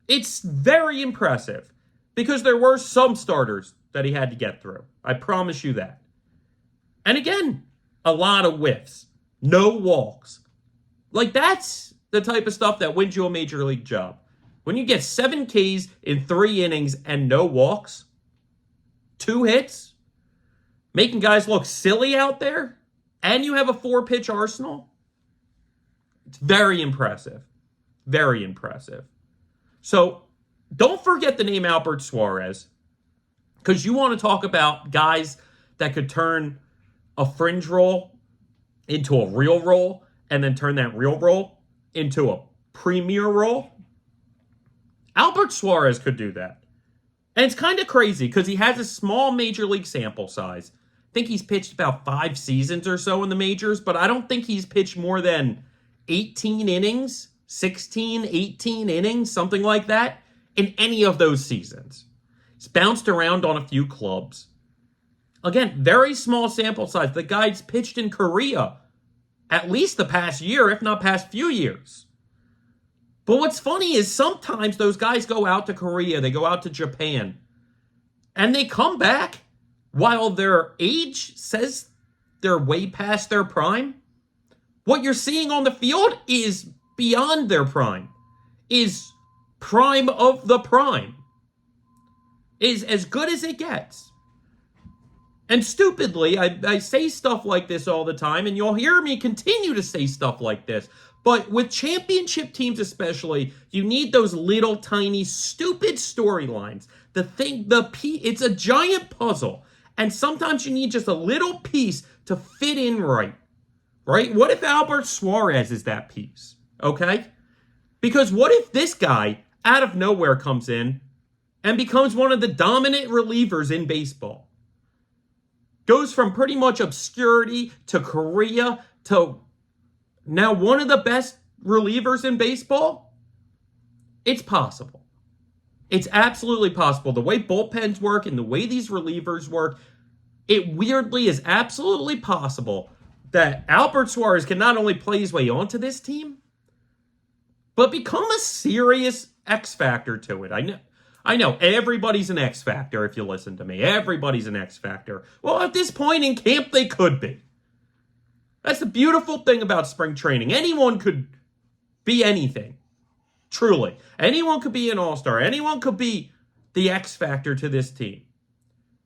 it's very impressive because there were some starters that he had to get through. I promise you that. And again, a lot of whiffs. No walks. Like, that's the type of stuff that wins you a major league job. When you get 7 Ks in 3 innings and no walks, 2 hits, making guys look silly out there, and you have a 4-pitch arsenal, it's very impressive. Very impressive. So don't forget the name Albert Suarez, because you want to talk about guys that could turn a fringe role into a real role, and then turn that real role into a premier role. Albert Suarez could do that. And it's kind of crazy because he has a small major league sample size. I think he's pitched about 5 seasons or so in the majors, but I don't think he's pitched more than 18 innings, 16, 18 innings, something like that, in any of those seasons. He's bounced around on a few clubs. Again, very small sample size. The guy's pitched in Korea at least the past year, if not past few years. But what's funny is sometimes those guys go out to Korea, they go out to Japan, and they come back while their age says they're way past their prime. What you're seeing on the field is beyond their prime, is prime of the prime, is as good as it gets. And stupidly, I say stuff like this all the time, and you'll hear me continue to say stuff like this. But with championship teams especially, you need those little tiny stupid storylines. It's a giant puzzle. And sometimes you need just a little piece to fit in right? What if Albert Suarez is that piece? Okay? Because what if this guy out of nowhere comes in and becomes one of the dominant relievers in baseball? Goes from pretty much obscurity to Korea to Now, one of the best relievers in baseball? It's possible. It's absolutely possible. The way bullpens work and the way these relievers work, it weirdly is absolutely possible that Albert Suarez can not only play his way onto this team, but become a serious X factor to it. I know everybody's an X factor if you listen to me. Everybody's an X factor. Well, at this point in camp, they could be. That's the beautiful thing about spring training. Anyone could be anything. Truly. Anyone could be an all-star. Anyone could be the X factor to this team.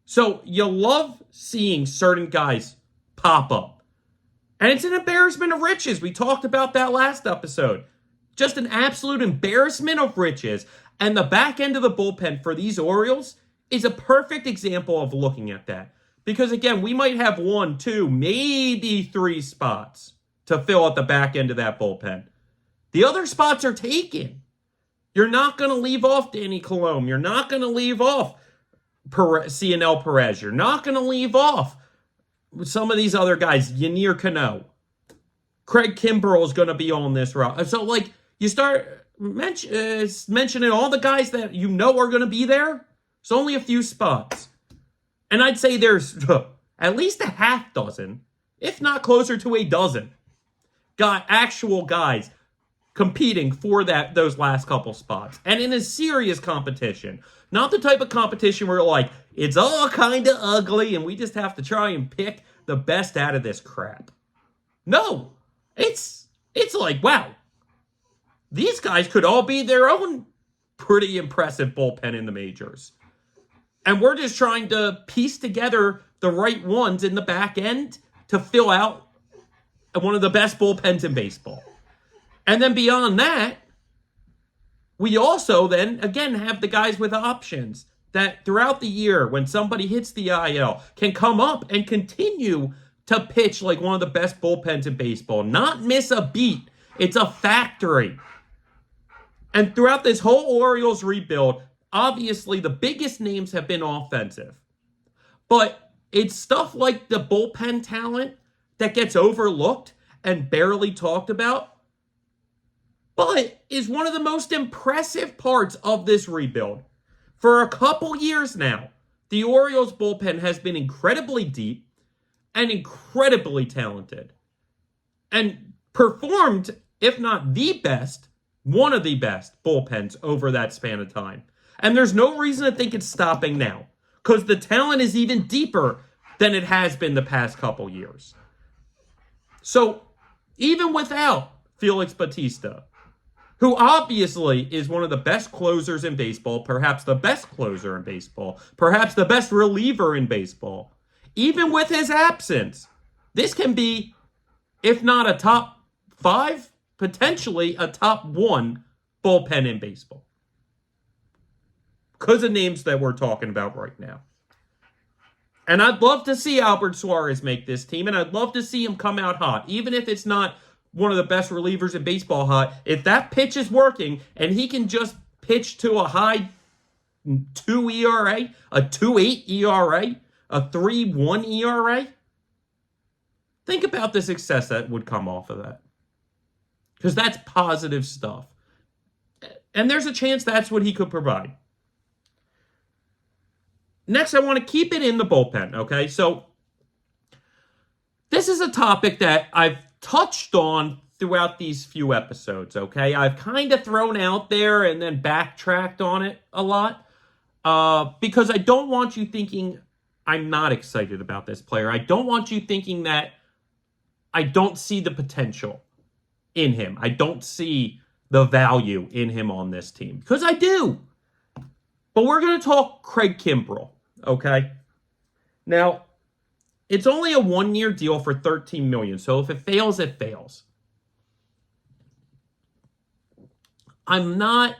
So you love seeing certain guys pop up. And it's an embarrassment of riches. We talked about that last episode. Just an absolute embarrassment of riches. And the back end of the bullpen for these Orioles is a perfect example of looking at that. Because again, we might have 1, 2, maybe 3 spots to fill at the back end of that bullpen. The other spots are taken. You're not going to leave off Danny Colomé. You're not going to leave off CNL Perez. You're not going to leave off some of these other guys. Yennier Cano. Craig Kimbrel is going to be on this route. So, you start mentioning all the guys that you know are going to be there. It's only a few spots. And I'd say there's at least a half dozen, if not closer to a dozen, got actual guys competing for those last couple spots. And in a serious competition. Not the type of competition where it's all kind of ugly and we just have to try and pick the best out of this crap. No. It's wow. These guys could all be their own pretty impressive bullpen in the majors. And we're just trying to piece together the right ones in the back end to fill out one of the best bullpens in baseball. And then beyond that, we also then, again, have the guys with options that throughout the year, when somebody hits the IL, can come up and continue to pitch like one of the best bullpens in baseball. Not miss a beat. It's a factory. And throughout this whole Orioles rebuild, obviously the biggest names have been offensive. But it's stuff like the bullpen talent that gets overlooked and barely talked about, but is one of the most impressive parts of this rebuild. For a couple years now, the Orioles bullpen has been incredibly deep and incredibly talented. And performed, if not the best, one of the best bullpens over that span of time. And there's no reason to think it's stopping now, because the talent is even deeper than it has been the past couple years. So, even without Felix Bautista, who obviously is one of the best closers in baseball, perhaps the best closer in baseball, perhaps the best reliever in baseball, even with his absence, this can be, if not a top 5, potentially a top 1 bullpen in baseball. Because of names that we're talking about right now. And I'd love to see Albert Suarez make this team, and I'd love to see him come out hot, even if it's not one of the best relievers in baseball hot. If that pitch is working, and he can just pitch to a high 2 ERA, a 2.8 ERA, a 3.1 ERA, think about the success that would come off of that. Because that's positive stuff. And there's a chance that's what he could provide. Next, I want to keep it in the bullpen, okay? So, this is a topic that I've touched on throughout these few episodes, okay? I've kind of thrown out there and then backtracked on it a lot because I don't want you thinking I'm not excited about this player. I don't want you thinking that I don't see the potential in him. I don't see the value in him on this team, because I do. But we're going to talk Craig Kimbrel, okay? Now, it's only a 1-year deal for $13 million, so if it fails, it fails. I'm not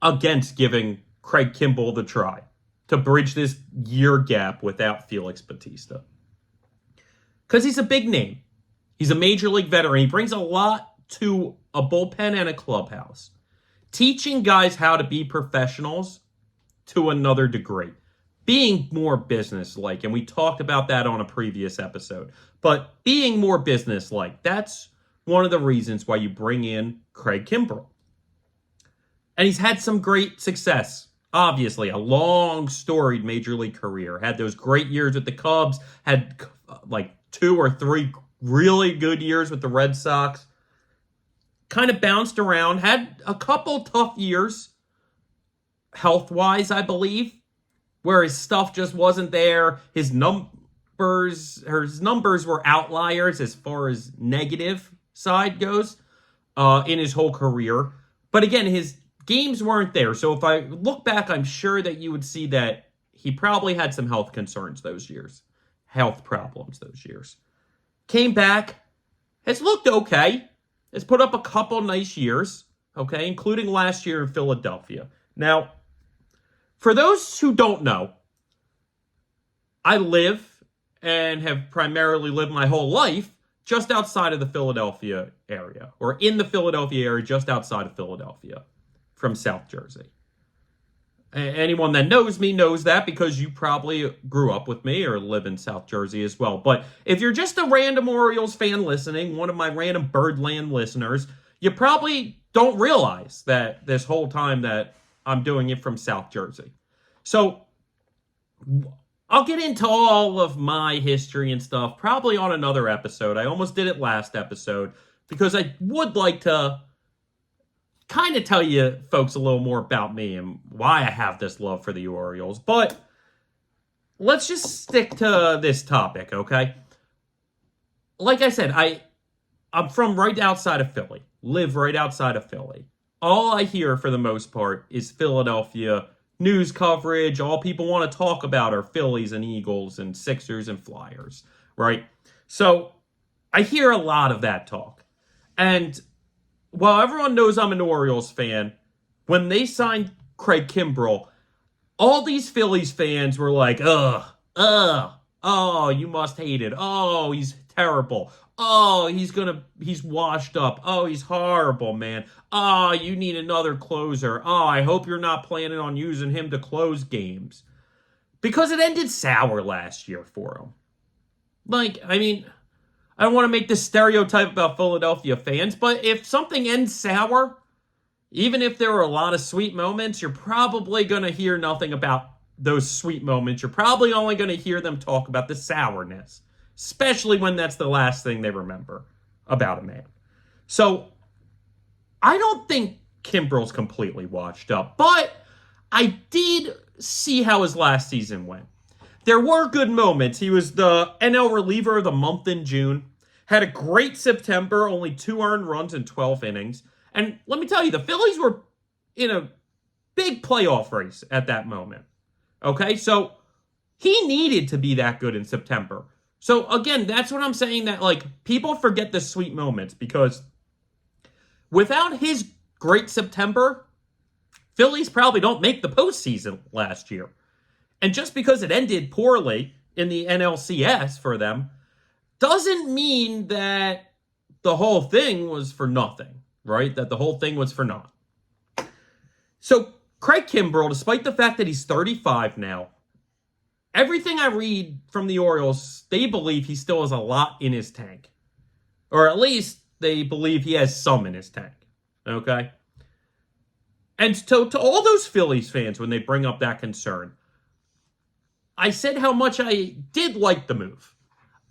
against giving Craig Kimbrel the try to bridge this year gap without Felix Bautista. Because he's a big name. He's a major league veteran. He brings a lot to a bullpen and a clubhouse. Teaching guys how to be professionals to another degree. Being more business-like, and we talked about that on a previous episode. But being more business-like, that's one of the reasons why you bring in Craig Kimbrel. And he's had some great success. Obviously, a long, storied major league career. Had those great years with the Cubs. Had like 2 or 3 really good years with the Red Sox. Kind of bounced around. Had a couple tough years, health-wise, I believe, where his stuff just wasn't there. His numbers were outliers as far as negative side goes in his whole career. But again, his games weren't there. So if I look back, I'm sure that you would see that he probably had some health concerns those years. Health problems those years. Came back, has looked okay. Has put up a couple nice years, okay, including last year in Philadelphia. Now, for those who don't know, I live and have primarily lived my whole life just outside of the Philadelphia area, or in the Philadelphia area just outside of Philadelphia from South Jersey. Anyone that knows me knows that because you probably grew up with me or live in South Jersey as well. But if you're just a random Orioles fan listening, one of my random Birdland listeners, you probably don't realize that this whole time that I'm doing it from South Jersey. So I'll get into all of my history and stuff probably on another episode. I almost did it last episode because I would like to kind of tell you folks a little more about me and why I have this love for the Orioles. But let's just stick to this topic, okay? Like I said, I'm from right outside of Philly. Live right outside of Philly. All I hear for the most part is Philadelphia news coverage. All people want to talk about are Phillies and Eagles and Sixers and Flyers, right? So I hear a lot of that talk. And while everyone knows I'm an Orioles fan, when they signed Craig Kimbrel, all these Phillies fans were like, oh, you must hate it. Oh, he's terrible. Oh, he's washed up. Oh, he's horrible, man. Oh, you need another closer. Oh, I hope you're not planning on using him to close games. Because it ended sour last year for him. I don't want to make this stereotype about Philadelphia fans, but if something ends sour, even if there were a lot of sweet moments, you're probably going to hear nothing about those sweet moments. You're probably only going to hear them talk about the sourness, especially when that's the last thing they remember about a man. So I don't think Kimbrel's completely washed up, but I did see how his last season went. There were good moments. He was the NL reliever of the month in June. Had a great September, only 2 earned runs in 12 innings. And let me tell you, the Phillies were in a big playoff race at that moment. Okay, so he needed to be that good in September. So again, that's what I'm saying, that people forget the sweet moments because without his great September, Phillies probably don't make the postseason last year. And just because it ended poorly in the NLCS for them doesn't mean that the whole thing was for nothing, right? That the whole thing was for naught. So Craig Kimbrel, despite the fact that he's 35 now, everything I read from the Orioles, they believe he still has a lot in his tank. Or at least they believe he has some in his tank, okay? And to all those Phillies fans, when they bring up that concern, I said how much I did like the move.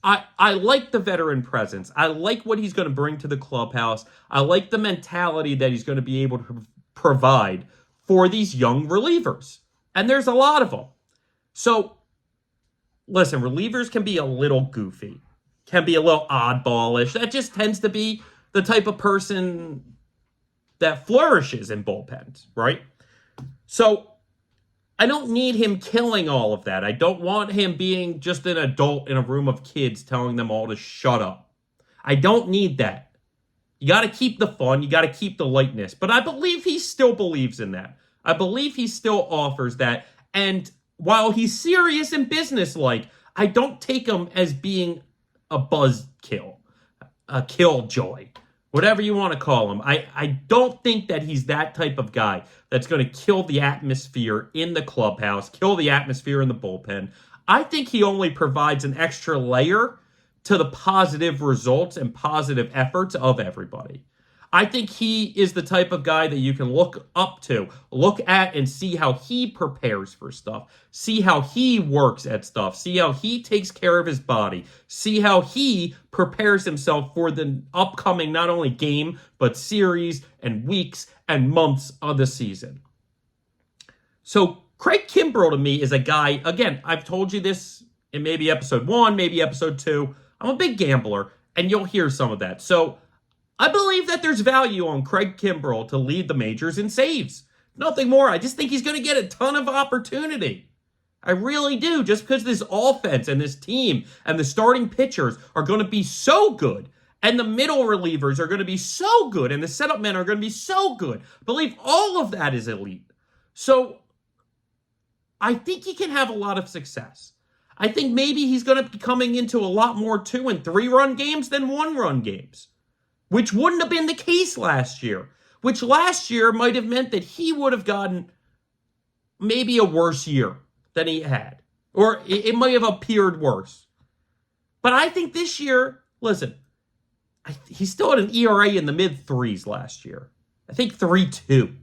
I like the veteran presence. I like what he's going to bring to the clubhouse. I like the mentality that he's going to be able to provide for these young relievers. And there's a lot of them. So, listen, relievers can be a little goofy, can be a little oddballish. That just tends to be the type of person that flourishes in bullpens, right? So, I don't need him killing all of that. I don't want him being just an adult in a room of kids telling them all to shut up. I don't need that. You got to keep the fun. You got to keep the lightness. But I believe he still believes in that. I believe he still offers that. And while he's serious and businesslike, I don't take him as being a buzzkill, a killjoy, whatever you want to call him. I don't think that he's that type of guy that's going to kill the atmosphere in the clubhouse, kill the atmosphere in the bullpen. I think he only provides an extra layer to the positive results and positive efforts of everybody. I think he is the type of guy that you can look up to, look at and see how he prepares for stuff, see how he works at stuff, see how he takes care of his body, see how he prepares himself for the upcoming not only game, but series and weeks and months of the season. So Craig Kimbrel to me is a guy, again, I've told you this in maybe episode 1, maybe episode 2. I'm a big gambler, and you'll hear some of that. So I believe that there's value on Craig Kimbrel to lead the majors in saves. Nothing more. I just think he's going to get a ton of opportunity. I really do, just because this offense and this team and the starting pitchers are going to be so good, and the middle relievers are going to be so good, and the setup men are going to be so good. I believe all of that is elite. So I think he can have a lot of success. I think maybe he's going to be coming into a lot more 2- and 3-run games than 1-run games, which wouldn't have been the case last year, which last year might have meant that he would have gotten maybe a worse year than he had, or it might have appeared worse. But I think this year, listen, he still had an ERA in the mid-3s last year. I think 3.2,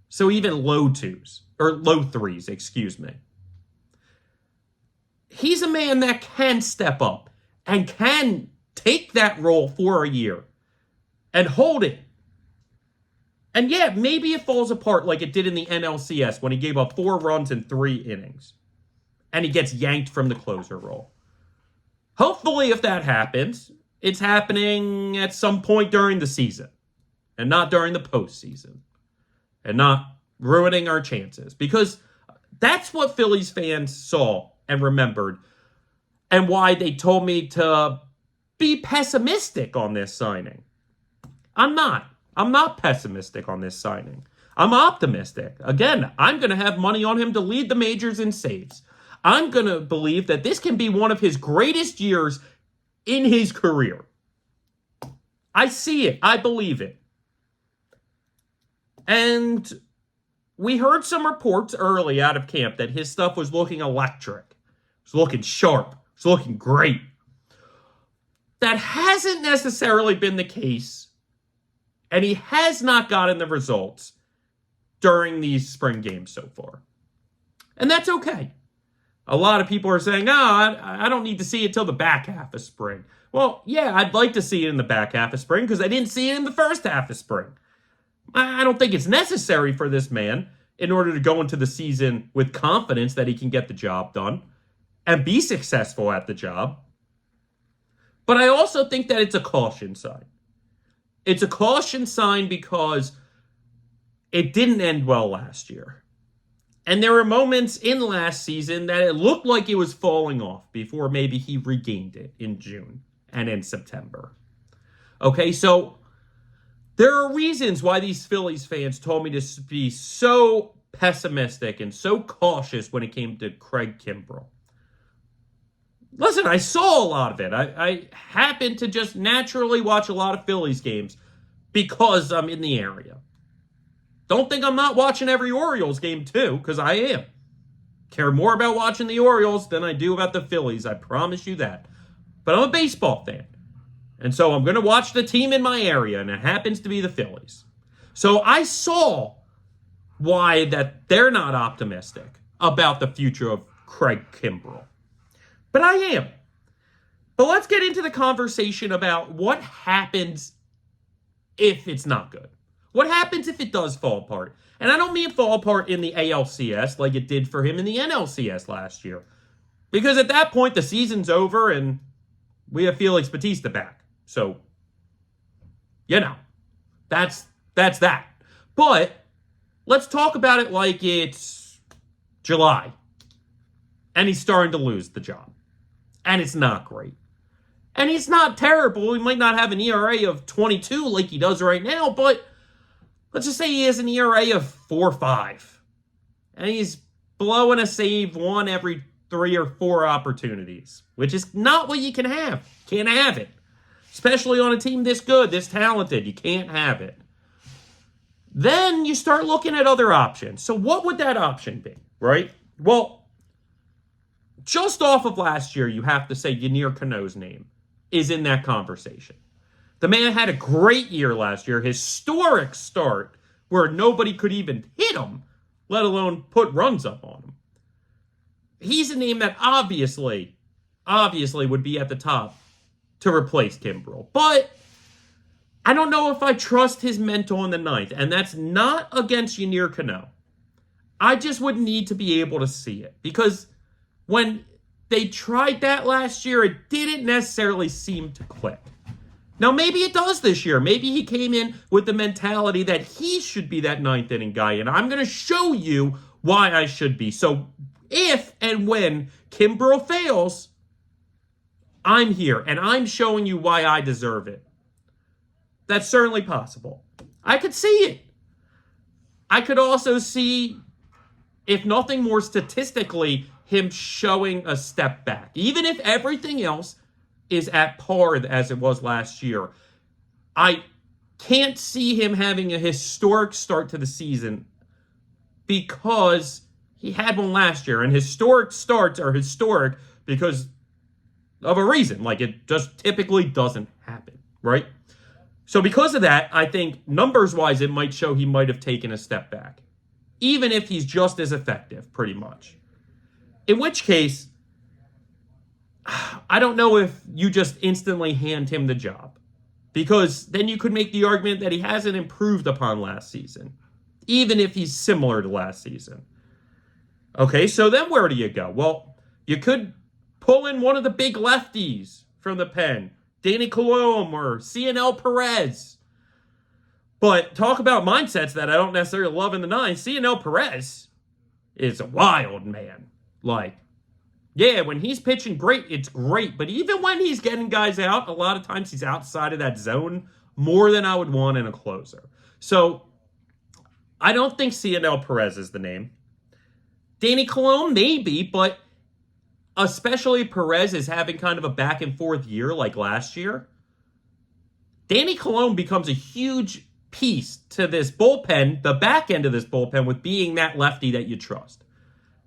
so even low 2s, or low 3s, excuse me. He's a man that can step up and can take that role for a year and hold it. And yeah, maybe it falls apart like it did in the NLCS when he gave up 4 runs in 3 innings. And he gets yanked from the closer role. Hopefully, if that happens, it's happening at some point during the season. And not during the postseason. And not ruining our chances. Because that's what Phillies fans saw and remembered. And why they told me to be pessimistic on this signing. I'm not. I'm not pessimistic on this signing. I'm optimistic. Again, I'm going to have money on him to lead the majors in saves. I'm going to believe that this can be one of his greatest years in his career. I see it. I believe it. And we heard some reports early out of camp that his stuff was looking electric. It was looking sharp. It was looking great. That hasn't necessarily been the case. And he has not gotten the results during these spring games so far. And that's okay. A lot of people are saying, I don't need to see it till the back half of spring. Well, yeah, I'd like to see it in the back half of spring because I didn't see it in the first half of spring. I don't think it's necessary for this man in order to go into the season with confidence that he can get the job done and be successful at the job. But I also think that it's a caution sign. It's a caution sign because it didn't end well last year. And there were moments in last season that it looked like it was falling off before maybe he regained it in June and in September. Okay, so there are reasons why these Phillies fans told me to be so pessimistic and so cautious when it came to Craig Kimbrel. Listen, I saw a lot of it. I happen to just naturally watch a lot of Phillies games because I'm in the area. Don't think I'm not watching every Orioles game too, because I am. Care more about watching the Orioles than I do about the Phillies, I promise you that. But I'm a baseball fan. And so I'm going to watch the team in my area, and it happens to be the Phillies. So I saw why that they're not optimistic about the future of Craig Kimbrel. But I am. But let's get into the conversation about what happens if it's not good. What happens if it does fall apart? And I don't mean fall apart in the ALCS like it did for him in the NLCS last year. Because at that point, the season's over and we have Felix Bautista back. So, that's that. But let's talk about it like it's July. And he's starting to lose the job. And it's not great. And he's not terrible. He might not have an ERA of 22 like he does right now, but let's just say he has an ERA of 4.5. And he's blowing a save 1 every 3 or 4 opportunities, which is not what you can have. Can't have it. Especially on a team this good, this talented. You can't have it. Then you start looking at other options. So what would that option be, right? Well, just off of last year, you have to say Yennier Cano's name is in that conversation. The man had a great year last year, historic start where nobody could even hit him, let alone put runs up on him. He's a name that obviously would be at the top to replace Kimbrel. But I don't know if I trust his mental in the ninth, and that's not against Yennier Cano. I just would need to be able to see it, because when they tried that last year, it didn't necessarily seem to click. Now, maybe it does this year. Maybe he came in with the mentality that he should be that ninth inning guy, and I'm going to show you why I should be. So if and when Kimbrel fails, I'm here, and I'm showing you why I deserve it. That's certainly possible. I could see it. I could also see, if nothing more statistically, him showing a step back. Even if everything else is at par as it was last year, I can't see him having a historic start to the season, because he had one last year, and historic starts are historic because of a reason. Like, it just typically doesn't happen, right? So because of that, I think numbers-wise, it might show he might have taken a step back, even if he's just as effective, pretty much. In which case, I don't know if you just instantly hand him the job, because then you could make the argument that he hasn't improved upon last season, even if he's similar to last season. Okay, so then where do you go? Well, you could pull in one of the big lefties from the pen, Danny Colomb or CNL Perez. But talk about mindsets that I don't necessarily love in the nine. CNL Perez is a wild man. Like, yeah, when he's pitching great, it's great. But even when he's getting guys out, a lot of times he's outside of that zone more than I would want in a closer. So I don't think CNL Perez is the name. Danny Colomb, maybe, but especially Perez is having kind of a back and forth year like last year. Danny Colomb becomes a huge piece to this bullpen, the back end of this bullpen, with being that lefty that you trust.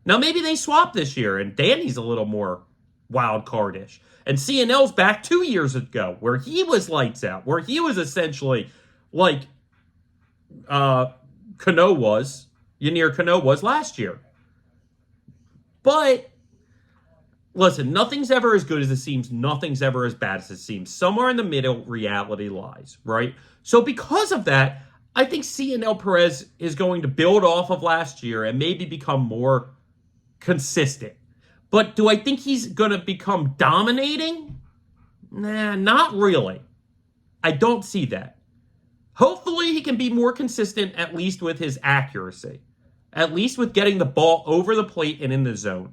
Now, maybe they swap this year, and Danny's a little more wild card-ish. And CNL's back 2 years ago, where he was lights out, where he was essentially like Yennier Cano was last year. But listen, nothing's ever as good as it seems. Nothing's ever as bad as it seems. Somewhere in the middle, reality lies, right? So because of that, I think CNL Perez is going to build off of last year and maybe become more consistent. But do I think he's going to become dominating? Nah, not really. I don't see that. Hopefully he can be more consistent, at least with his accuracy. At least with getting the ball over the plate and in the zone.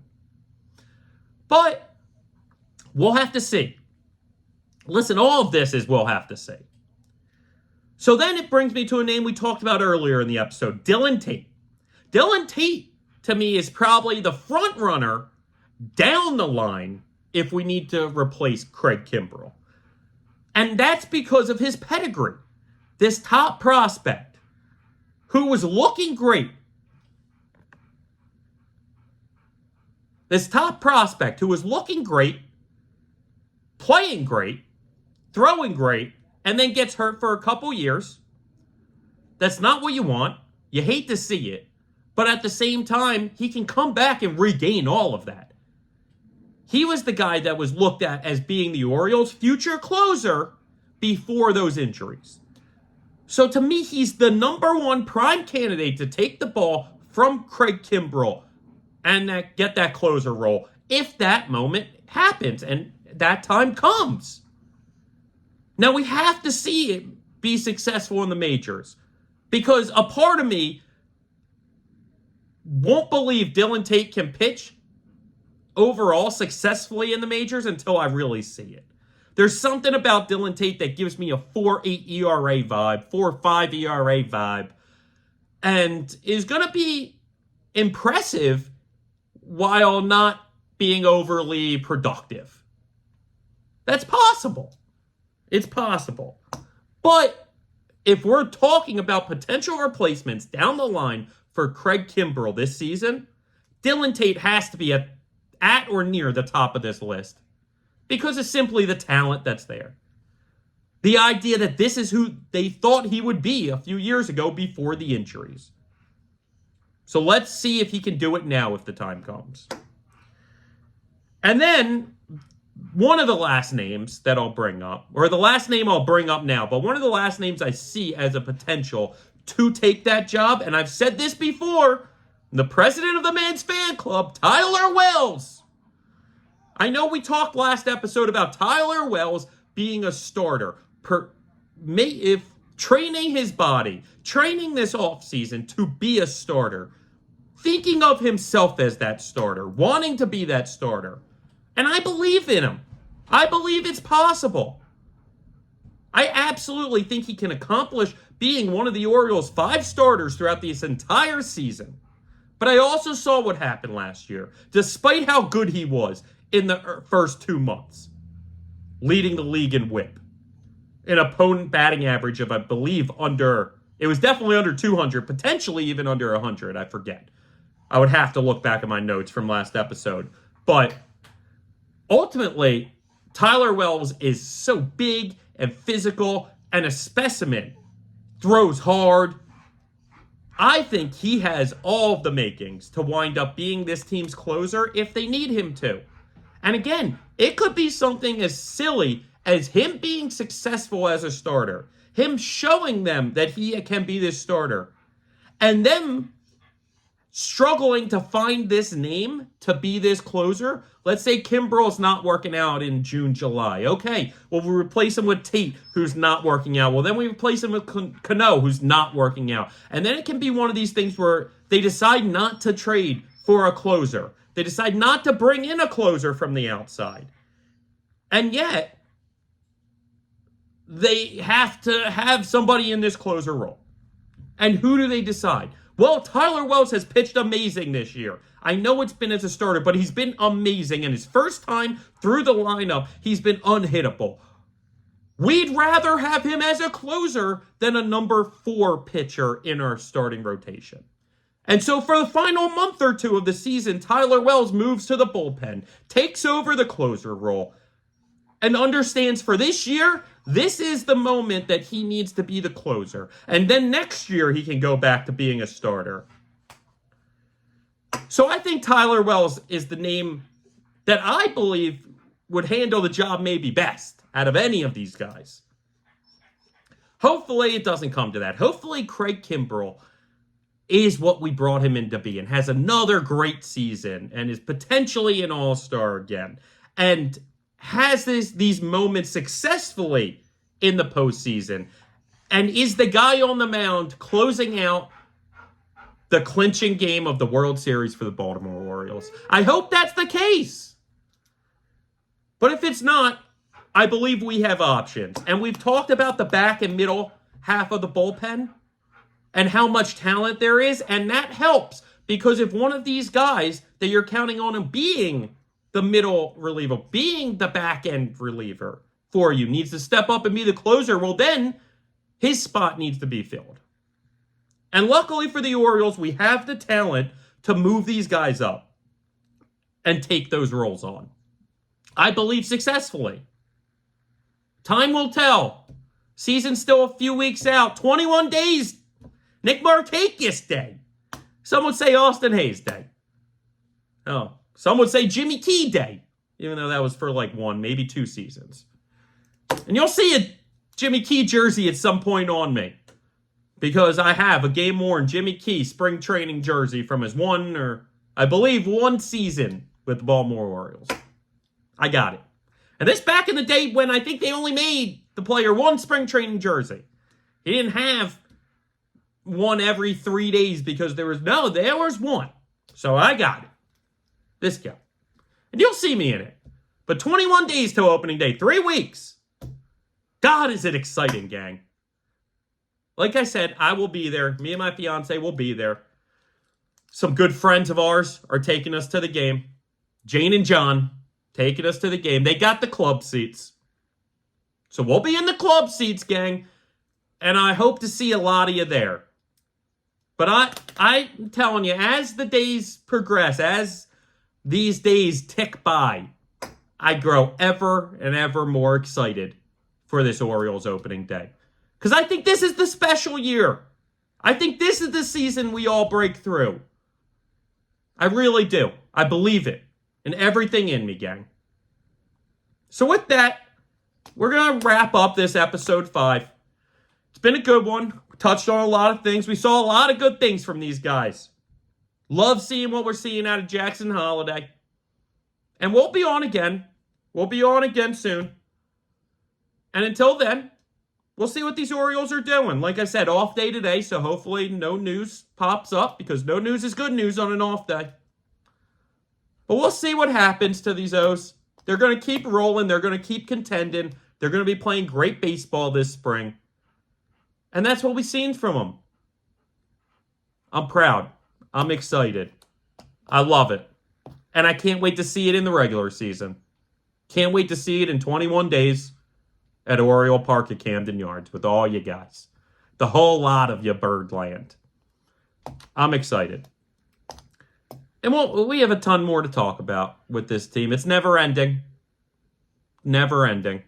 But we'll have to see. Listen, all of this is we'll have to see. So then it brings me to a name we talked about earlier in the episode, Dylan Tate. Dylan Tate, to me, is probably the front runner down the line if we need to replace Craig Kimbrel. And that's because of his pedigree. This top prospect who was looking great. This top prospect who was looking great, playing great, throwing great, and then gets hurt for a couple years. That's not what you want. You hate to see it. But at the same time, he can come back and regain all of that. He was the guy that was looked at as being the Orioles' future closer before those injuries. So to me, he's the number one prime candidate to take the ball from Craig Kimbrel and get that closer role if that moment happens and that time comes. Now, we have to see it be successful in the majors, because a part of me won't believe Dylan Tate can pitch overall successfully in the majors until I really see it. There's something about Dylan Tate that gives me a 4.8 ERA vibe, 4.5 ERA vibe, and is going to be impressive while not being overly productive. That's possible. It's possible. But if we're talking about potential replacements down the line for Craig Kimbrel this season, Dylan Tate has to be at or near the top of this list, because it's simply the talent that's there. The idea that this is who they thought he would be a few years ago before the injuries. So let's see if he can do it now if the time comes. And then one of the last names that I'll bring up, or the last name I'll bring up now, but one of the last names I see as a potential to take that job, and I've said this before, the president of the Man's fan club, Tyler Wells. I know we talked last episode about Tyler Wells being a starter, if training his body, training this offseason to be a starter, thinking of himself as that starter, wanting to be that starter. And I believe in him. I believe it's possible. I absolutely think he can accomplish being one of the Orioles' 5 starters throughout this entire season. But I also saw what happened last year, despite how good he was in the first 2 months, leading the league in WHIP. An opponent batting average of, I believe, it was definitely under 200, potentially even under 100, I forget. I would have to look back at my notes from last episode. But ultimately, Tyler Wells is so big and physical and a specimen. Throws hard. I think he has all of the makings to wind up being this team's closer if they need him to. And again, it could be something as silly as him being successful as a starter, him showing them that he can be this starter, and them struggling to find this name to be this closer. Let's say Kimbrel's not working out in June, July. Okay, well, we replace him with Tate, who's not working out. Well, then we replace him with Cano, who's not working out. And then it can be one of these things where they decide not to trade for a closer. They decide not to bring in a closer from the outside. And yet, they have to have somebody in this closer role. And who do they decide? Well, Tyler Wells has pitched amazing this year. I know it's been as a starter, but he's been amazing. And his first time through the lineup, he's been unhittable. We'd rather have him as a closer than a number 4 pitcher in our starting rotation. And so for the final month or 2 of the season, Tyler Wells moves to the bullpen, takes over the closer role, and understands for this year, this is the moment that he needs to be the closer. And then next year, he can go back to being a starter. So I think Tyler Wells is the name that I believe would handle the job maybe best out of any of these guys. Hopefully it doesn't come to that. Hopefully Craig Kimbrel is what we brought him in to be and has another great season and is potentially an all-star again. And has these moments successfully in the postseason and is the guy on the mound closing out the clinching game of the World Series for the Baltimore Orioles. I hope that's the case. But if it's not, I believe we have options. And we've talked about the back and middle half of the bullpen and how much talent there is, and that helps because if one of these guys that you're counting on him being the middle reliever, being the back-end reliever for you, needs to step up and be the closer, well then, his spot needs to be filled. And luckily for the Orioles, we have the talent to move these guys up and take those roles on. I believe successfully. Time will tell. Season's still a few weeks out. 21 days. Nick Markakis Day. Some would say Austin Hayes Day. Oh, some would say Jimmy Key Day, even though that was for like 1, maybe 2 seasons. And you'll see a Jimmy Key jersey at some point on me because I have a game-worn Jimmy Key spring training jersey from his one season with the Baltimore Orioles. I got it. And this back in the day when I think they only made the player 1 spring training jersey. He didn't have one every 3 days because there was 1. So I got it. This guy. And you'll see me in it. But 21 days till opening day. 3 weeks. God, is it exciting, gang. Like I said, I will be there. Me and my fiance will be there. Some good friends of ours are taking us to the game. Jane and John taking us to the game. They got the club seats. So we'll be in the club seats, gang. And I hope to see a lot of you there. But I'm telling you, as the days progress, as these days tick by, I grow ever and ever more excited for this Orioles opening day. Because I think this is the special year. I think this is the season we all break through. I really do. I believe it. And everything in me, gang. So with that, we're going to wrap up this episode 5. It's been a good one. We touched on a lot of things. We saw a lot of good things from these guys. Love seeing what we're seeing out of Jackson Holiday. And we'll be on again. We'll be on again soon. And until then, we'll see what these Orioles are doing. Like I said, off day today, so hopefully no news pops up because no news is good news on an off day. But we'll see what happens to these O's. They're going to keep rolling. They're going to keep contending. They're going to be playing great baseball this spring. And that's what we've seen from them. I'm proud. I'm excited. I love it. And I can't wait to see it in the regular season. Can't wait to see it in 21 days at Oriole Park at Camden Yards with all you guys. The whole lot of you, Birdland. I'm excited. And we have a ton more to talk about with this team. It's never ending. Never ending.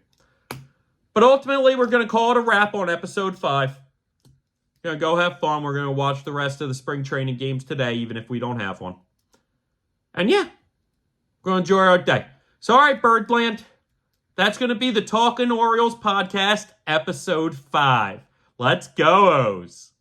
But ultimately, we're going to call it a wrap on episode 5. We're going to go have fun. We're going to watch the rest of the spring training games today, even if we don't have one. And yeah, we're going to enjoy our day. So, all right, Birdland. That's going to be the Talkin Orioles podcast, episode 5. Let's go, O's.